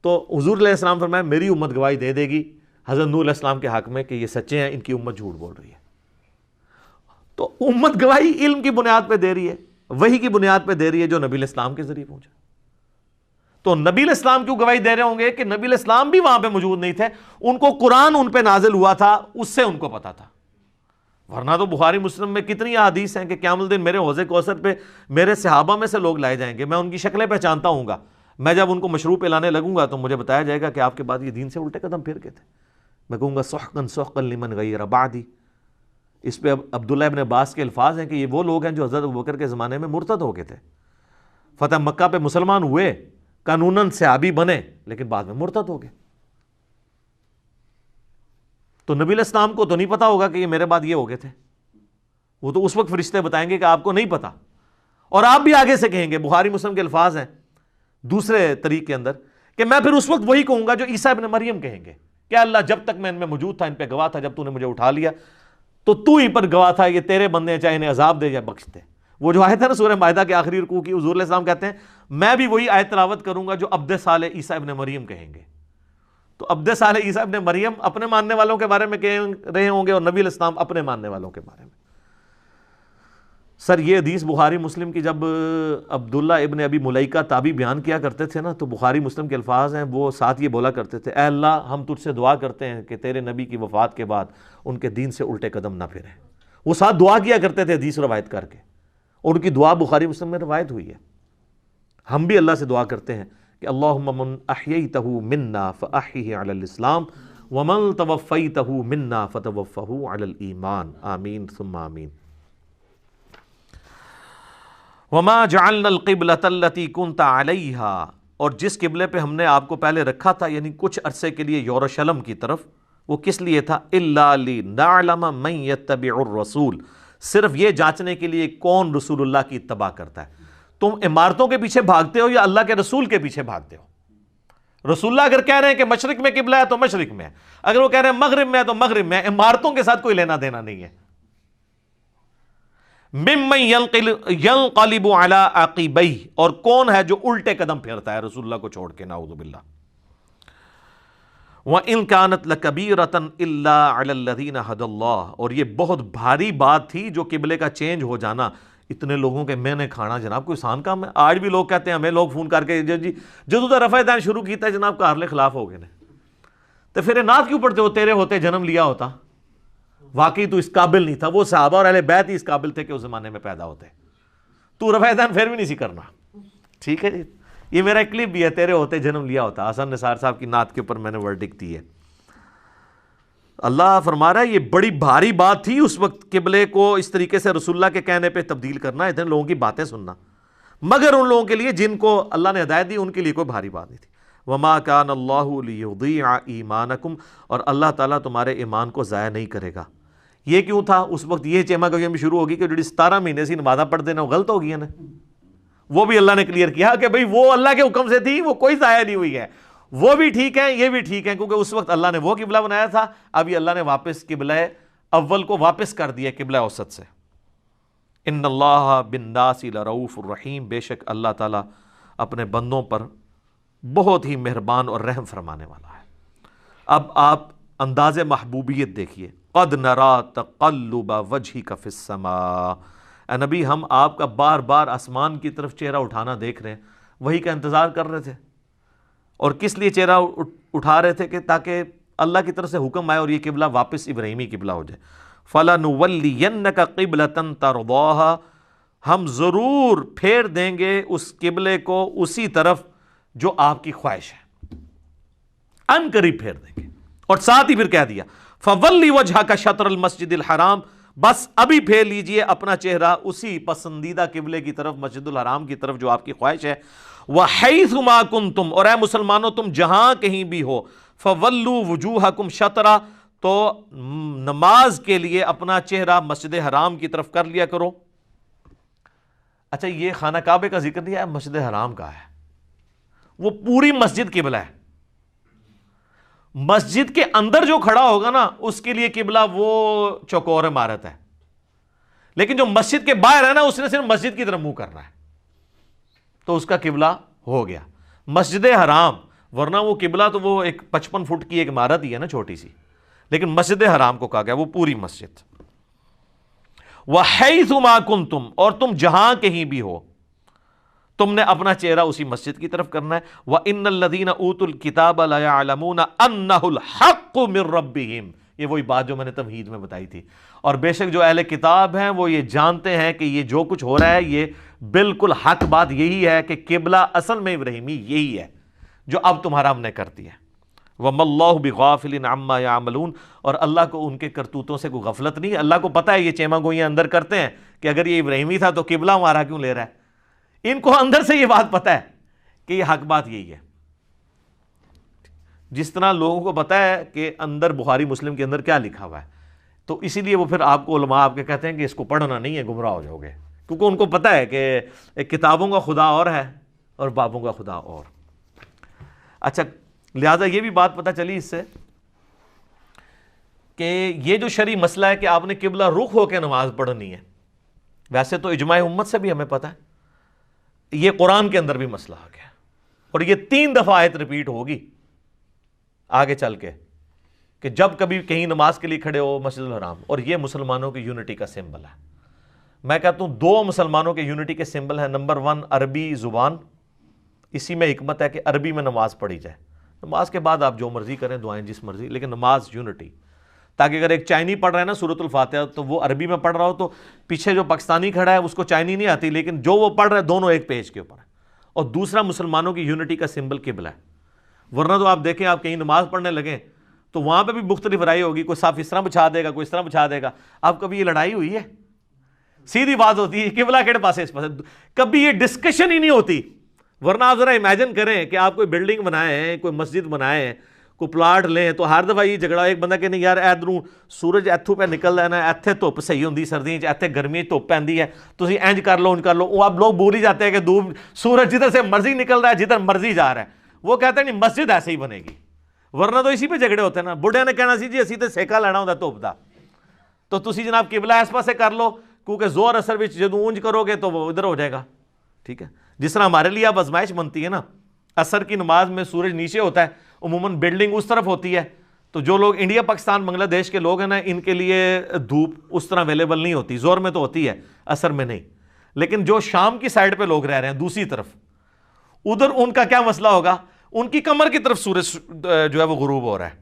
تو حضور علیہ السلام فرمایا میری امت گواہی دے دے گی حضرت نوح علیہ السلام کے حق میں کہ یہ سچے ہیں، ان کی امت جھوٹ بول رہی ہے۔ تو امت گواہی علم کی بنیاد پہ دے رہی ہے، وحی کی بنیاد پہ دے رہی ہے جو نبی علیہ السلام کے ذریعے پہنچا۔ تو نبی علیہ السلام کیوں گواہی دے رہے ہوں گے کہ نبی علیہ السلام بھی وہاں پہ موجود نہیں تھے، ان کو قرآن ان پہ نازل ہوا تھا، اس سے ان کو پتا تھا۔ ورنہ تو بخاری مسلم میں کتنی احادیث ہیں کہ قیام الدین میرے حوض کوثر پہ میرے صحابہ میں سے لوگ لائے جائیں گے، میں ان کی شکلیں پہچانتا ہوں گا، میں جب ان کو مشروب پلانے لگوں گا تو مجھے بتایا جائے گا کہ آپ کے بعد یہ دین سے الٹے قدم پھر گئے تھے، میں کہوں گا سحقا سحقا لمن غیر بعدی۔ اس پہ عبداللہ ابن عباس کے الفاظ ہیں کہ یہ وہ لوگ ہیں جو حضرت ابوبکر کے زمانے میں مرتد ہو گئے تھے، فتح مکہ پہ مسلمان ہوئے، قانوناً صحابی بنے، لیکن بعد میں مرتد ہو گئے۔ تو نبی علیہ السلام کو تو نہیں پتا ہوگا کہ یہ میرے بعد یہ ہو گئے تھے، وہ تو اس وقت فرشتے بتائیں گے کہ آپ کو نہیں پتا، اور آپ بھی آگے سے کہیں گے، بخاری مسلم کے الفاظ ہیں دوسرے طریق کے اندر، کہ میں پھر اس وقت وہی کہوں گا جو عیسیٰ ابن مریم کہیں گے کہ اللہ جب تک میں ان میں موجود تھا ان پہ گواہ تھا، جب تو نے مجھے اٹھا لیا تو ہی پر گواہ تھا، یہ تیرے بندے ہیں، چاہے انہیں عذاب دے یا بخش دے۔ وہ جو آیت ہے نا سورہ مائدہ کے آخری رکوع کی، حضور علیہ السلام کہتے ہیں میں بھی وہی آیت تلاوت کروں گا جو عبد صالح عیسیٰ ابن مریم کہیں گے۔ تو عبد صالح عیسیٰ ابن مریم اپنے ماننے والوں کے بارے میں کہہ رہے ہوں گے، اور نبی علیہ السلام اپنے ماننے والوں کے بارے میں۔ سر یہ حدیث بخاری مسلم کی جب عبداللہ ابن ابی ملیکہ تابعی بیان کیا کرتے تھے نا، تو بخاری مسلم کے الفاظ ہیں، وہ ساتھ یہ بولا کرتے تھے اے اللہ ہم تجھ سے دعا کرتے ہیں کہ تیرے نبی کی وفات کے بعد ان کے دین سے الٹے قدم نہ پھریں۔ وہ ساتھ دعا کیا کرتے تھے حدیث روایت کر کے، اور ان کی دعا بخاری مسلم میں روایت ہوئی ہے۔ ہم بھی اللہ سے دعا کرتے ہیں کہ اللہم من احییتہ منا فاحیہ علی الاسلام ومن توفیتہ منا فتوفہ علی الایمان، آمین ثم آمین۔ وما جعلنا القبلۃ التی کنت علیہا، اور جس قبلے پہ ہم نے آپ کو پہلے رکھا تھا، یعنی کچھ عرصے کے لیے یروشلم کی طرف، وہ کس لیے تھا؟ الا لنعلم من یتبع الرسول، صرف یہ جانچنے کے لیے کون رسول اللہ کی اتباع کرتا ہے۔ تم عمارتوں کے پیچھے بھاگتے ہو یا اللہ کے رسول کے پیچھے بھاگتے ہو؟ رسول اللہ اگر کہہ رہے ہیں کہ مشرق میں قبلہ ہے تو مشرق میں ہے، اگر وہ کہہ رہے ہیں مغرب میں ہے تو مغرب میں ہے، عمارتوں کے ساتھ کوئی لینا دینا نہیں ہے۔ ممن ینقلب علی عقبیہ، اور کون ہے جو الٹے قدم پھیرتا ہے رسول اللہ کو چھوڑ کے، نعوذ باللہ۔ وَإِن كَانَتْ لَكَبِيرَةً إِلَّا عَلَى الَّذِينَ هَدَى اللَّهُ، اور یہ بہت بھاری بات تھی جو قبلے کا چینج ہو جانا اتنے لوگوں کے میں نے کھانا، جناب کوئی آسان کام ہے؟ آج بھی لوگ کہتے ہیں، ہمیں لوگ فون کر کے جی جدو تو رفع دین شروع کیتا ہے جناب کارلے خلاف ہو گئے نے، تو پھر نعت کیوں پڑھتے ہو؟ تیرے ہوتے جنم لیا ہوتا، واقعی تو اس قابل نہیں تھا، وہ صحابہ اور اہل بیت ہی اس قابل تھے کہ اس زمانے میں پیدا ہوتے، تو رفع دین پھر بھی نہیں سی کرنا۔ ٹھیک ہے جی، یہ میرا ایک کلپ بھی ہے، تیرے ہوتے جنم لیا ہوتا، حسن نثار صاحب کی نعت کے اوپر میں نے ورڈکٹ دی ہے۔ اللہ فرما رہا ہے یہ بڑی بھاری بات تھی اس وقت قبلے کو اس طریقے سے رسول اللہ کے کہنے پہ تبدیل کرنا، اتنے لوگوں کی باتیں سننا، مگر ان لوگوں کے لیے جن کو اللہ نے ہدایت دی ان کے لیے کوئی بھاری بات نہیں تھی۔ وما کان اللہ لیضیع ایمانکم، اور اللہ تعالیٰ تمہارے ایمان کو ضائع نہیں کرے گا۔ یہ کیوں تھا اس وقت؟ یہ چیما گوئی بھی شروع ہوگی کہ جو 17 مہینے سے نمازاں پڑھ دینا وہ غلط ہو گئی ہے نا، وہ بھی اللہ نے کلیئر کیا کہ بھئی وہ اللہ کے حکم سے تھی، وہ کوئی ضائع نہیں ہوئی ہے، وہ بھی ٹھیک ہے یہ بھی ٹھیک ہے، کیونکہ اس وقت اللہ نے وہ قبلہ بنایا تھا، اب یہ اللہ نے واپس قبلہ اول کو واپس کر دیا قبلہ اوسط سے۔ ان اللہ بالناس لرؤوف الرحیم، بے شک اللہ تعالیٰ اپنے بندوں پر بہت ہی مہربان اور رحم فرمانے والا ہے۔ اب آپ انداز محبوبیت دیکھیے، قد نرا تقلب وجہک فی السماء، اے نبی ہم آپ کا بار بار آسمان کی طرف چہرہ اٹھانا دیکھ رہے ہیں، وہی کا انتظار کر رہے تھے، اور کس لیے چہرہ اٹھا رہے تھے؟ کہ تاکہ اللہ کی طرف سے حکم آئے اور یہ قبلہ واپس ابراہیمی قبلہ ہو جائے۔ فَلَنُوَلِّيَنَّكَ قِبْلَةً تَرْضَاهَا، ہم ضرور پھیر دیں گے اس قبلے کو اسی طرف جو آپ کی خواہش ہے، ان قریب پھیر دیں گے۔ اور ساتھ ہی پھر کہہ دیا فَوَلِّ وَجْهَكَ شَطْرَ الْمَسْجِدِ الْحَرَامِ، بس ابھی پھیر لیجئے اپنا چہرہ اسی پسندیدہ قبلے کی طرف، مسجد الحرام کی طرف جو آپ کی خواہش ہے۔ وَحَيْثُ مَا كُنْتُمْ، اور اے مسلمانوں تم جہاں کہیں بھی ہو، فَوَلُّوا وُجُوهَكُمْ شَطْرَ، تو نماز کے لیے اپنا چہرہ مسجد حرام کی طرف کر لیا کرو۔ اچھا یہ خانہ کعبے کا ذکر نہیں ہے، مسجد حرام کا ہے، وہ پوری مسجد قبلہ ہے۔ مسجد کے اندر جو کھڑا ہوگا نا اس کے لیے قبلہ وہ چوکور عمارت ہے، لیکن جو مسجد کے باہر ہے نا اس نے صرف مسجد کی طرف منہ کرنا ہے تو اس کا قبلہ ہو گیا مسجد حرام، ورنہ وہ قبلہ تو وہ ایک 55 فٹ کی ایک عمارت ہی ہے نا چھوٹی سی، لیکن مسجد حرام کو کہا گیا وہ پوری مسجد۔ وَحَيْثُ مَا كُنْتُمْ، اور تم جہاں کہیں بھی ہو تم نے اپنا چہرہ اسی مسجد کی طرف کرنا ہے۔ وَإِنَّ الَّذِينَ أُوتُوا الْكِتَابَ لَيَعْلَمُونَ أَنَّهُ الْحَقُّ مِنْ رَبِّهِمْ، یہ وہی بات جو میں نے تمہید میں بتائی تھی، اور بے شک جو اہل کتاب ہیں وہ یہ جانتے ہیں کہ یہ جو کچھ ہو رہا ہے یہ بالکل حق بات یہی ہے کہ قبلہ اصل میں ابراہیمی یہی ہے جو اب تمہارا ہم نے کر دیا ہے۔ وَمَا اللَّهُ بِغَافِلٍ عَمَّا يَعْمَلُونَ، اور اللہ کو ان کے کرتوتوں سے کوئی غفلت نہیں، اللہ کو پتہ ہے یہ چیما گوئیاں اندر کرتے ہیں کہ اگر یہ ابراہیمی تھا تو قبلہ ہمارا کیوں لے رہا ہے، ان کو اندر سے یہ بات پتہ ہے کہ یہ حق بات یہی ہے۔ جس طرح لوگوں کو پتہ ہے کہ اندر بخاری مسلم کے اندر کیا لکھا ہوا ہے، تو اسی لیے وہ پھر آپ کو علماء آپ کے کہتے ہیں کہ اس کو پڑھنا نہیں ہے، گمراہ ہو جاؤ گے، کیونکہ ان کو پتہ ہے کہ کتابوں کا خدا اور ہے اور بابوں کا خدا اور۔ اچھا لہٰذا یہ بھی بات پتہ چلی اس سے کہ یہ جو شرعی مسئلہ ہے کہ آپ نے قبلہ رخ ہو کے نماز پڑھنی ہے، ویسے تو اجماع امت سے بھی ہمیں پتہ ہے، یہ قرآن کے اندر بھی مسئلہ آ گیا، اور یہ 3 دفعہ آیت ریپیٹ ہوگی آگے چل کے کہ جب کبھی کہیں نماز کے لیے کھڑے ہو مسجد الحرام، اور یہ مسلمانوں کی یونٹی کا سمبل ہے۔ میں کہتا ہوں 2 مسلمانوں کے یونٹی کے سمبل ہیں، نمبر 1 عربی زبان، اسی میں حکمت ہے کہ عربی میں نماز پڑھی جائے، نماز کے بعد آپ جو مرضی کریں دعائیں جس مرضی، لیکن نماز یونٹی، تاکہ اگر ایک چائنی پڑھ رہا ہے نا سورۃ الفاتحہ تو وہ عربی میں پڑھ رہا ہو تو پیچھے جو پاکستانی کھڑا ہے اس کو چائنی نہیں آتی، لیکن جو وہ پڑھ رہا ہے دونوں ایک پیج کے اوپر ہے۔ اور دوسرا مسلمانوں کی یونٹی کا سمبل قبلہ ہے، ورنہ تو آپ دیکھیں آپ کہیں نماز پڑھنے لگیں تو وہاں پہ بھی مختلف رائے ہوگی، کوئی صاف اس طرح بچھا دے گا، کوئی اس طرح بچھا دے گا۔ اب کبھی یہ لڑائی ہوئی ہے؟ سیدھی بات ہوتی ہے قبلہ کہڑے پاسے اس پاسے، کبھی یہ ڈسکشن ہی نہیں ہوتی۔ ورنہ آپ ذرا امیجن کریں کہ آپ کوئی بلڈنگ بنائیں، کوئی مسجد بنائیں، کوئی پلاٹ لیں، تو ہر دفعہ یہ جھگڑا ایک بندہ کہ نہیں یار ادھروں سورج ایتھوں پہ نکل ہے نا، ایتھے دھوپ صحیح ہوندی سردیاں، ایتھے گرمی دھوپ پیندی ہے، تسی انج کر لو انج کر لو، وہ اب لوگ بھول ہی جاتے ہیں کہ سورج جدھر سے مرضی نکل رہا ہے، جدھر مرضی جا رہا ہے، وہ کہتے ہیں نہیں مسجد ایسے ہی بنے گی، ورنہ تو اسی پہ جھگڑے ہوتے ہیں نا۔ بڑھے نے کہنا سی جی اسی تے سیکا لینا ہوندا دھوپ دا، تو تسی جناب قبلہ اس پاسے کر لو، کیونکہ زور اثر وچ جدوں اونج کرو گے تو وہ ادھر ہو جائے گا، ٹھیک ہے۔ جس طرح ہمارے لیے اب آزمائش بنتی ہے نا، عصر کی نماز میں سورج نیچے ہوتا ہے، عموماً بلڈنگ اس طرف ہوتی ہے، تو جو لوگ انڈیا پاکستان بنگلہ دیش کے لوگ ہیں نا ان کے لیے دھوپ اس طرح اویلیبل نہیں ہوتی، زور میں تو ہوتی ہے عصر میں نہیں، لیکن جو شام کی سائڈ پہ لوگ رہ رہے ہیں دوسری طرف، ادھر ان کا کیا مسئلہ ہوگا، ان کی کمر کی طرف سورج جو ہے وہ غروب ہو رہا ہے،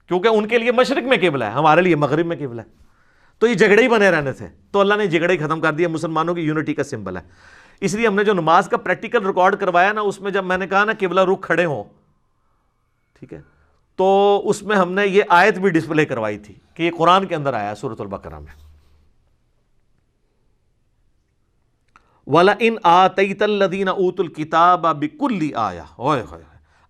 کیونکہ ان کے لیے مشرق میں قبلہ ہے، ہمارے لیے مغرب میں قبلہ ہے، تو یہ جھگڑے ہی بنے رہنے تھے، تو اللہ نے جھگڑے ہی ختم کر دیا، مسلمانوں کی یونٹی کا سمبل ہے۔ اس لیے ہم نے جو نماز کا پریکٹیکل ریکارڈ کروایا نا، اس میں جب میں نے کہا نا قبلہ رخ کھڑے ہوں، ٹھیک ہے، تو اس میں ہم نے یہ آیت بھی ڈسپلے کروائی تھی کہ یہ قرآن کے اندر آیا سورۃ البقرہ میں، وَلَئِنْ آتَيْتَ الَّذِينَ أُوتُوا الْكِتَابَ بِكُلِّ آیَةٍ، اوئے ہوئے،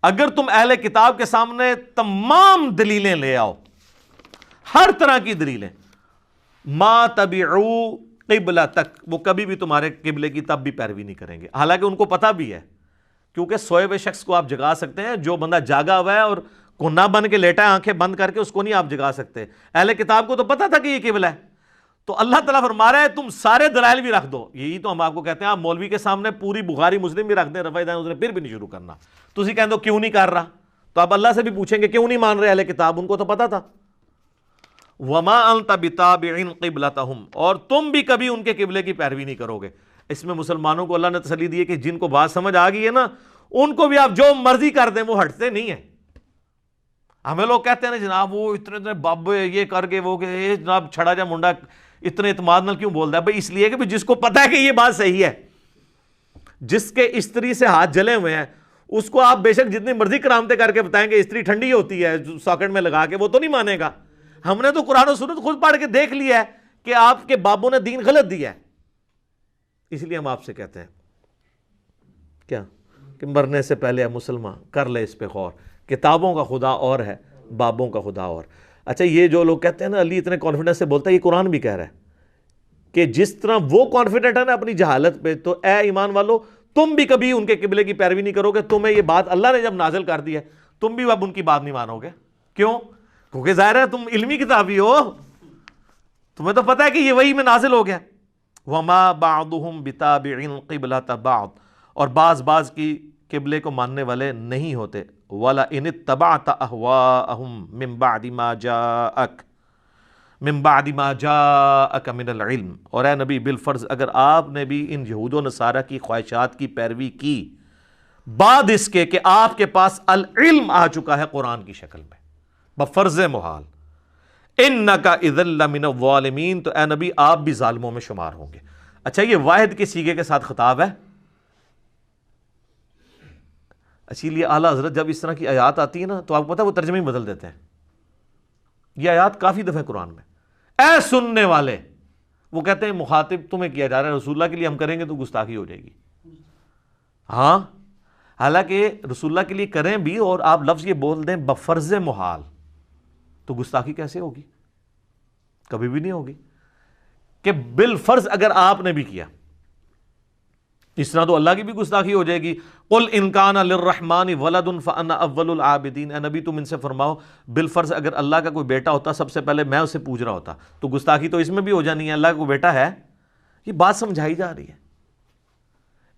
اگر تم اہل کتاب کے سامنے تمام دلیلیں لے آؤ، ہر طرح کی دلیلیں، ما تبعوا قبلتک، وہ کبھی بھی تمہارے قبلے کی تب بھی پیروی نہیں کریں گے، حالانکہ ان کو پتہ بھی ہے، کیونکہ سوئے ہوئے شخص کو آپ جگا سکتے ہیں، جو بندہ جاگا ہوا ہے اور کونا بن کے لیٹا ہے آنکھیں بند کر کے، اس کو نہیں آپ جگا سکتے۔ اہل کتاب کو تو پتہ تھا کہ یہ قبلہ ہے، تو اللہ تعالیٰ فرما رہا ہے تم سارے دلائل بھی رکھ دو، یہی تو ہم آپ کو کہتے ہیں، آپ مولوی کے سامنے پوری بخاری مسلم بھی رکھ دیں، رفع دین اسے پھر بھی نہیں شروع کرنا، تسی کہہ دو کیوں نہیں کر رہا، تو آپ اللہ سے بھی پوچھیں گے کیوں نہیں مان رہے اہل کتاب، ان کو تو پتہ تھا۔ وما انت بتابع قبلتہم، اور تم بھی کبھی ان کے قبلے کی پیروی نہیں کرو گے۔ اس میں مسلمانوں کو اللہ نے تسلی دی ہے کہ جن کو بات سمجھ آ گئی ہے نا، ان کو بھی آپ جو مرضی کر دیں وہ ہٹتے نہیں ہیں۔ ہمیں لوگ کہتے ہیں نا جناب وہ اتنے بابے یہ کر کے وہ کہ جناب چھڑا جا منڈا اتنے اعتماد نال کیوں بولتا ہے؟ بھائی اس لیے کہ جس کو پتہ ہے کہ یہ بات صحیح ہے، جس کے استری سے ہاتھ جلے ہوئے ہیں، اس کو آپ بے شک جتنی مرضی کرامتیں کر کے بتائیں گے استری ٹھنڈی ہوتی ہے ساکٹ میں لگا کے، وہ تو نہیں مانے گا۔ ہم نے تو قرآن و سنت خود پڑھ کے دیکھ لیا ہے کہ آپ کے بابوں نے دین غلط دیا ہے، اس لیے ہم آپ سے کہتے ہیں کیا کہ مرنے سے پہلے مسلمان کر لے اس پہ غور، کتابوں کا خدا اور ہے، بابوں کا خدا اور۔ اچھا یہ جو لوگ کہتے ہیں نا علی اتنے کانفیڈنس سے بولتا ہے، یہ قرآن بھی کہہ رہا ہے کہ جس طرح وہ کانفیڈنٹ ہے نا اپنی جہالت پہ، تو اے ایمان والو تم بھی کبھی ان کے قبلے کی پیروی نہیں کرو گے. تمہیں یہ بات اللہ نے جب نازل کر دی ہے تم بھی اب ان کی بات نہیں مانو گے. کیوں؟ کیونکہ ظاہر ہے تم علمی کتابی ہو، تمہیں تو پتہ ہے کہ یہ وحی میں نازل ہو گیا. وَمَا بَعْضُهُمْ بِتَابِعٍ قِبْلَةَ بَعْضٍ، اور بعض کی قبلے کو ماننے والے نہیں ہوتے. وَلَئِنِ اتَّبَعْتَ أَهْوَاءَهُمْ مِن بَعْدِ مَا جَاءَكَ مِنَ الْعِلْمِ، اور اے نبی بالفرض اگر آپ نے بھی ان یہود و نصارہ کی خواہشات کی پیروی کی بعد اس کے کہ آپ کے پاس العلم آ چکا ہے قرآن کی شکل میں بفرض محال، اِنَّكَ إِذًا لَّمِنَ الظَّالِمِينَ، تو اے نبی آپ بھی ظالموں میں شمار ہوں گے. اچھا یہ واحد کے صیغے کے ساتھ خطاب ہے. اسی لیے اعلیٰ حضرت جب اس طرح کی آیات آتی ہے نا تو آپ کو پتہ ہے وہ ترجمے ہی بدل دیتے ہیں. یہ آیات کافی دفعہ قرآن میں، اے سننے والے، وہ کہتے ہیں مخاطب تمہیں کیا جا رہا ہے، رسول اللہ کے لیے ہم کریں گے تو گستاخی ہو جائے گی. ہاں حالانکہ رسول اللہ کے لیے کریں بھی اور آپ لفظ یہ بول دیں بفرض محال، تو گستاخی کیسے ہوگی؟ کبھی بھی نہیں ہوگی. کہ بالفرض اگر آپ نے بھی کیا اس طرح تو اللہ کی بھی گستاخی ہو جائے گی. قل ان کان للرحمن ولد فانا اول العابدین، اے نبی تم ان سے فرماؤ بالفرض اگر اللہ کا کوئی بیٹا ہوتا سب سے پہلے میں اسے پوج رہا ہوتا. تو گستاخی تو اس میں بھی ہو جانی ہے، اللہ کا کوئی بیٹا ہے. یہ بات سمجھائی جا رہی ہے.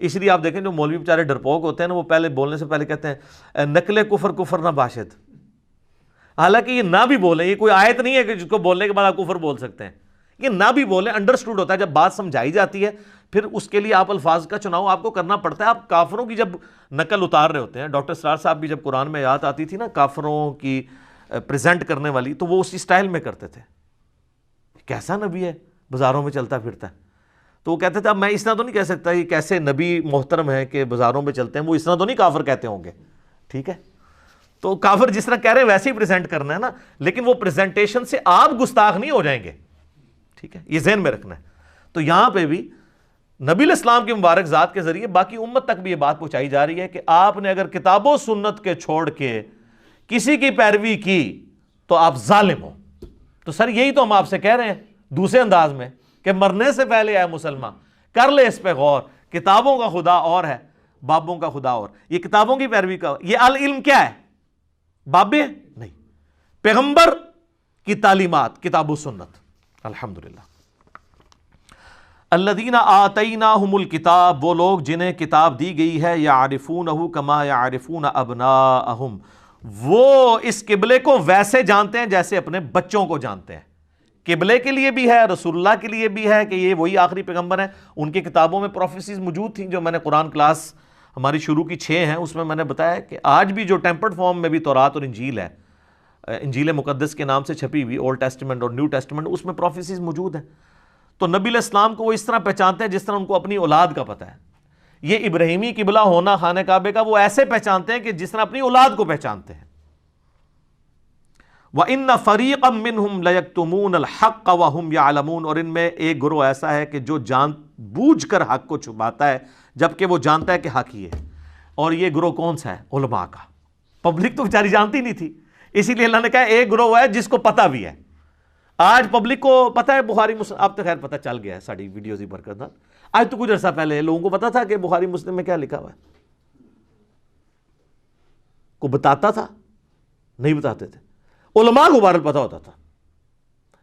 اس لیے آپ دیکھیں جو مولوی بیچارے ڈرپوک ہوتے ہیں نا وہ پہلے بولنے سے پہلے کہتے ہیں نقل کفر نہ باشد. حالانکہ یہ نہ بھی بولیں، یہ کوئی آیت نہیں ہے کہ جس کو بولنے کے بعد آپ کفر بول سکتے ہیں. یہ نہ بھی بولیں، انڈرسٹوڈ ہوتا ہے. جب بات سمجھائی جاتی ہے پھر اس کے لیے آپ الفاظ کا چناؤ آپ کو کرنا پڑتا ہے. آپ کافروں کی جب نقل اتار رہے ہوتے ہیں، ڈاکٹر سرار صاحب بھی جب قرآن میں آیات آتی تھی نا کافروں کی پریزنٹ کرنے والی، تو وہ اسی سٹائل میں کرتے تھے. کیسا نبی ہے بازاروں میں چلتا پھرتا ہے. تو وہ کہتے تھے اب میں اس طرح تو نہیں کہہ سکتا یہ کیسے نبی محترم ہے کہ بازاروں میں چلتے ہیں، وہ اس طرح تو نہیں کافر کہتے ہوں گے. ٹھیک ہے، تو کافر جس طرح کہہ رہے ہیں ویسے ہی پریزنٹ کرنا ہے نا، لیکن وہ پریزنٹیشن سے آپ گستاخ نہیں ہو جائیں گے. ٹھیک ہے، یہ ذہن میں رکھنا ہے. تو یہاں پہ بھی نبی الاسلام کی مبارک ذات کے ذریعے باقی امت تک بھی یہ بات پہنچائی جا رہی ہے کہ آپ نے اگر کتاب و سنت کے چھوڑ کے کسی کی پیروی کی تو آپ ظالم ہو. تو سر یہی تو ہم آپ سے کہہ رہے ہیں دوسرے انداز میں کہ مرنے سے پہلے اے مسلمان کر لے اس پہ غور. کتابوں کا خدا اور ہے، بابوں کا خدا اور. یہ کتابوں کی پیروی کا، یہ العلم کیا ہے؟ بابے نہیں، پیغمبر کی تعلیمات کتاب و سنت. الحمدللہ. الذین آتیناہم الکتاب، وہ لوگ جنہیں کتاب دی گئی ہے، یعرفونہ کما یعرفون ابناءہم، وہ اس قبلے کو ویسے جانتے ہیں جیسے اپنے بچوں کو جانتے ہیں. قبلے کے لیے بھی ہے، رسول اللہ کے لیے بھی ہے کہ یہ وہی آخری پیغمبر ہیں. ان کی کتابوں میں پروفیسیز موجود تھیں جو میں نے قرآن کلاس ہماری شروع کی 6 ہیں اس میں میں نے بتایا کہ آج بھی جو ٹیمپرڈ فارم میں بھی تورات اور انجیل ہے، انجیل مقدس کے نام سے چھپی ہوئی اولڈ ٹیسٹمنٹ اور نیو ٹیسٹمنٹ، اس میں پروفیسیز موجود ہیں. تو نبی علیہ السلام کو وہ اس طرح پہچانتے ہیں جس طرح ان کو اپنی اولاد کا پتہ ہے. یہ ابراہیمی قبلہ ہونا خانہ کعبے کا وہ ایسے پہچانتے ہیں کہ جس طرح اپنی اولاد کو پہچانتے ہیں. وَإِنَّ فَرِيقًا مِّنْهُمْ لَيَكْتُمُونَ الْحَقَّ وَهُمْ يَعْلَمُونَ، اور ان میں ایک گروہ ایسا ہے کہ جو جان بوجھ کر حق کو چھپاتا ہے جبکہ وہ جانتا ہے کہ حق ہی ہے. اور یہ گروہ کون سا ہے؟ علماء کا. پبلک تو بیچاری جانتی نہیں تھی، اسی لیے اللہ نے کہا ایک گروہ ہے جس کو پتہ بھی ہے. آج پبلک کو پتہ ہے بخاری مسلم، اب تو خیر پتہ چل گیا ہے ساری ویڈیوز ہی برکت نال. آج تو کچھ عرصہ پہلے لوگوں کو پتہ تھا کہ بخاری مسلم میں کیا لکھا ہوا ہے؟ کو بتاتا تھا؟ نہیں بتاتے تھے. علماء کو بہرحال پتہ ہوتا تھا.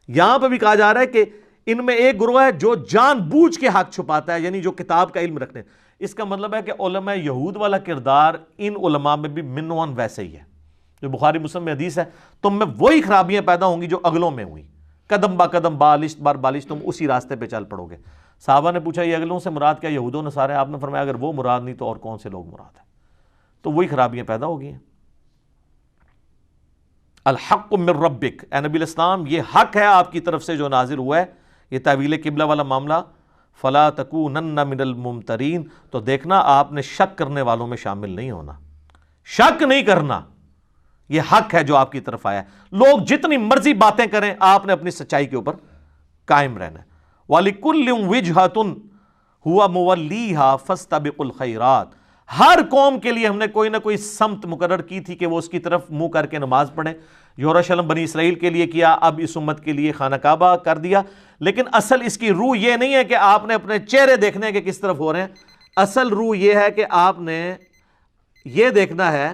یہاں پہ بھی کہا جا رہا ہے کہ ان میں ایک گروہ ہے جو جان بوجھ کے حق چھپاتا ہے، یعنی جو کتاب کا علم رکھتے ہیں. اس کا مطلب ہے کہ علماء یہود والا کردار ان علماء میں بھی منون ویسے ہی ہے. جو بخاری مسلم میں حدیث ہے تم میں وہی خرابیاں پیدا ہوں گی جو اگلوں میں ہوئی، قدم با قدم بالشت بار بالشت تم اسی راستے پہ چل پڑو گے. صحابہ نے پوچھا یہ اگلوں سے مراد کیا یہود و نصارہ؟ آپ نے فرمایا اگر وہ مراد نہیں تو اور کون سے لوگ مراد ہیں؟ تو وہی خرابیاں پیدا ہو گئی ہیں. الحق من ربک، اے نبی الاسلام یہ حق ہے آپ کی طرف سے جو نازل ہوا ہے. یہ تعویل قبلہ والا معاملہ، فلا تکونن من الممترین، تو دیکھنا آپ نے شک کرنے والوں میں شامل نہیں ہونا. شک نہیں کرنا، یہ حق ہے جو آپ کی طرف آیا ہے. لوگ جتنی مرضی باتیں کریں آپ نے اپنی سچائی کے اوپر قائم رہنا ہے. وَلِكُلٍّ وِجْهَةٌ هُوَ مُوَلِّيهَا فَاسْتَبِقُوا الْخَيْرَاتِ، ہر قوم کے لیے ہم نے کوئی نہ کوئی سمت مقرر کی تھی کہ وہ اس کی طرف منہ کر کے نماز پڑھیں. یروشلم بنی اسرائیل کے لیے کیا، اب اس امت کے لیے خانہ کعبہ کر دیا. لیکن اصل اس کی روح یہ نہیں ہے کہ آپ نے اپنے چہرے دیکھنے کے کس طرف ہو رہے ہیں. اصل روح یہ ہے کہ آپ نے یہ دیکھنا ہے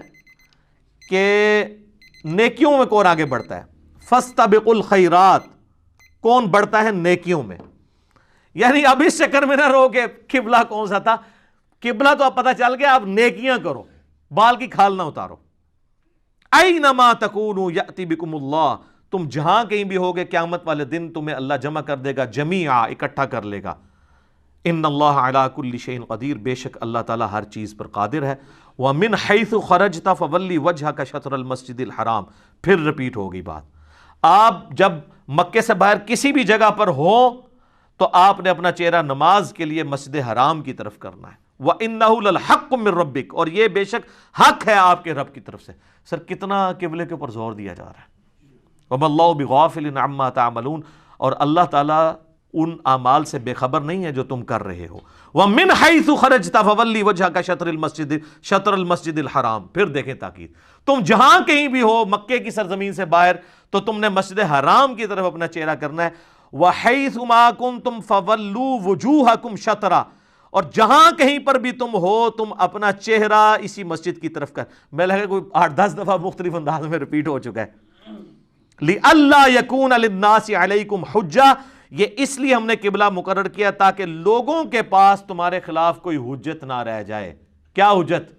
کہ نیکیوں میں کون آگے بڑھتا ہے. فاستبقوا الخیرات، کون بڑھتا ہے نیکیوں میں. یعنی اب اس چکر میں نہ رہو کہ قبلہ کون سا تھا. قبلہ تو اب پتہ چل گیا، اب نیکیاں کرو، بال کی کھال نہ اتارو. اینما تکونوا یأتی بکم اللہ، تم جہاں کہیں بھی ہوگے قیامت والے دن تمہیں اللہ جمع کر دے گا، جمیعا اکٹھا کر لے گا. ان اللہ علی کل شیء قدیر، بے شک اللہ تعالیٰ ہر چیز پر قادر ہے. ومن حیث خرجت فولی وجہک شطر المسجد الحرام، پھر رپیٹ ہوگی بات. آپ جب مکے سے باہر کسی بھی جگہ پر ہو تو آپ نے اپنا چہرہ نماز کے لیے مسجد حرام کی طرف کرنا ہے. وَإِنَّهُ لَلْحَقُّ مِن رَبِّكَ، اور یہ بے شک حق ہے آپ کے رب کی طرف سے. سر کتنا قبلے کے اوپر زور دیا جا رہا ہے. وَمَا اللَّهُ بِغَافِلٍ عَمَّا تَعْمَلُونَ، اور اللہ تعالیٰ ان اعمال سے بے خبر نہیں ہے جو تم کر رہے ہو. وَمِنْ حَيْثُ خَرَجْتَ فَوَلِّ وَجْهَكَ شَطْرَ الْمَسْجِدِ الْحَرَامِ، پھر دیکھیں تاکید. تم جہاں کہیں بھی ہو مکے کی سرزمین سے باہر تو تم نے مسجد حرام کی طرف اپنا چہرہ کرنا ہے. وَحَيْثُ مَا كُنْتُمْ فَوَلُّوا وُجُوهَكُمْ شَطْرَهُ، اور جہاں کہیں پر بھی تم ہو تم اپنا چہرہ اسی مسجد کی طرف کر. میں لگا کوئی 8-10 دفعہ مختلف انداز میں ریپیٹ ہو چکا ہے. لِأَلَّا يَكُونَ لِلنَّاسِ عَلَيْكُمْ حُجَّةٌ، یہ اس لیے ہم نے قبلہ مقرر کیا تاکہ لوگوں کے پاس تمہارے خلاف کوئی حجت نہ رہ جائے. کیا حجت؟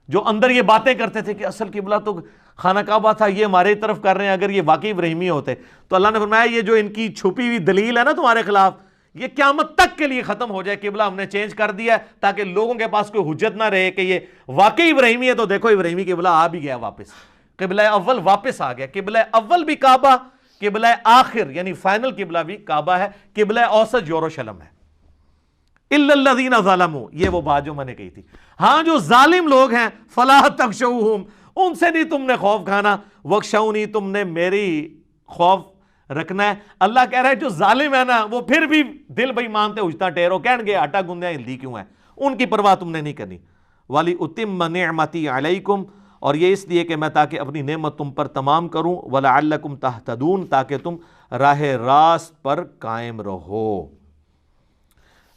جو اندر یہ باتیں کرتے تھے کہ اصل قبلہ تو خانہ کعبہ تھا، یہ ہمارے طرف کر رہے ہیں. اگر یہ واقعی ابراہیمی ہوتے تو اللہ نے فرمایا یہ جو ان کی چھپی ہوئی دلیل ہے نا تمہارے خلاف، یہ قیامت تک کے لیے ختم ہو جائے. قبلہ ہم نے چینج کر دیا ہے تاکہ لوگوں کے پاس کوئی حجت نہ رہے کہ یہ واقعی ابراہیمی ہے. تو دیکھو ابراہیمی قبلہ آ بھی گیا واپس، قبلہ اول واپس آ گیا. قبلہ اول بھی کعبہ، قبلہ آخر یعنی فائنل قبلہ بھی کعبہ ہے، قبلہ اوسط یروشلم ہے. الا الذین ظلموا، یہ وہ بات جو میں نے کہی تھی. ہاں جو ظالم لوگ ہیں، فلا تخشوہم، ان سے نہیں تم نے خوف کھانا. وخشونی، تم نے میری خوف رکھنا ہے. اللہ کہہ رہا ہے جو ظالم ہے نا وہ پھر بھی دل بھائی مانتے اجتا ٹیرو کہن گے آٹا گندیا ہلدی کیوں ہے، ان کی پرواہ تم نے نہیں کرنی. والی اتم نعمتی علیکم، اور یہ اس لیے کہ میں تاکہ اپنی نعمت تم پر تمام کروں. ولعلکم تہتدون، تاکہ تم راہ راست پر قائم رہو.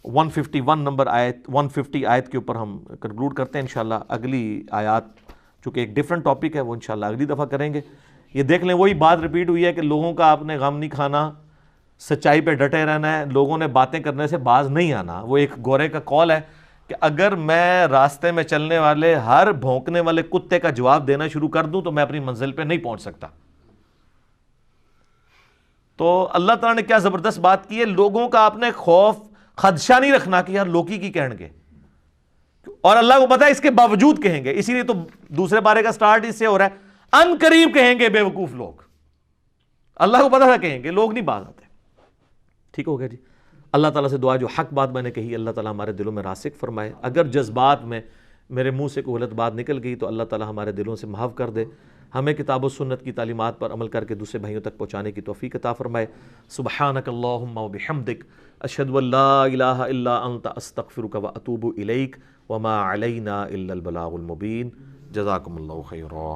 151 نمبر آیت 150 آیت کے اوپر ہم کنکلوڈ کرتے ہیں انشاءاللہ. اگلی آیات چونکہ ایک ڈیفرنٹ ٹاپک ہے وہ انشاءاللہ اگلی دفعہ کریں گے. یہ دیکھ لیں وہی بات ریپیٹ ہوئی ہے کہ لوگوں کا آپ نے غم نہیں کھانا، سچائی پہ ڈٹے رہنا ہے. لوگوں نے باتیں کرنے سے باز نہیں آنا. وہ ایک گورے کا قول ہے کہ اگر میں راستے میں چلنے والے ہر بھونکنے والے کتے کا جواب دینا شروع کر دوں تو میں اپنی منزل پہ نہیں پہنچ سکتا. تو اللہ تعالیٰ نے کیا زبردست بات کی ہے. لوگوں کا آپ نے خوف خدشہ نہیں رکھنا کہ یار لوکی کی کہیں گے، اور اللہ کو پتا ہے اس کے باوجود کہیں گے. اسی لیے تو دوسرے بارے کا سٹارٹ اس سے ہو رہا ہے. ان قریب کہیں گے بے وقوف لوگ، اللہ کو پتا تھا کہیں گے، لوگ نہیں باز آتے. ٹھیک ہو گیا جی. اللہ تعالیٰ سے دعا جو حق بات میں نے کہی اللہ تعالیٰ ہمارے دلوں میں راسخ فرمائے. اگر جذبات میں میرے منہ سے کوئی غلط بات نکل گئی تو اللہ تعالیٰ ہمارے دلوں سے محو کر دے. ہمیں کتاب و سنت کی تعلیمات پر عمل کر کے دوسرے بھائیوں تک پہنچانے کی توفیق عطا فرمائے. سبحانک اللہم و بحمدک، اشہد ان لا الہ الا انت، استغفرک و اتوب الیک، وما علینا الا البلاغ المبین. جزاکم اللہ خیرا.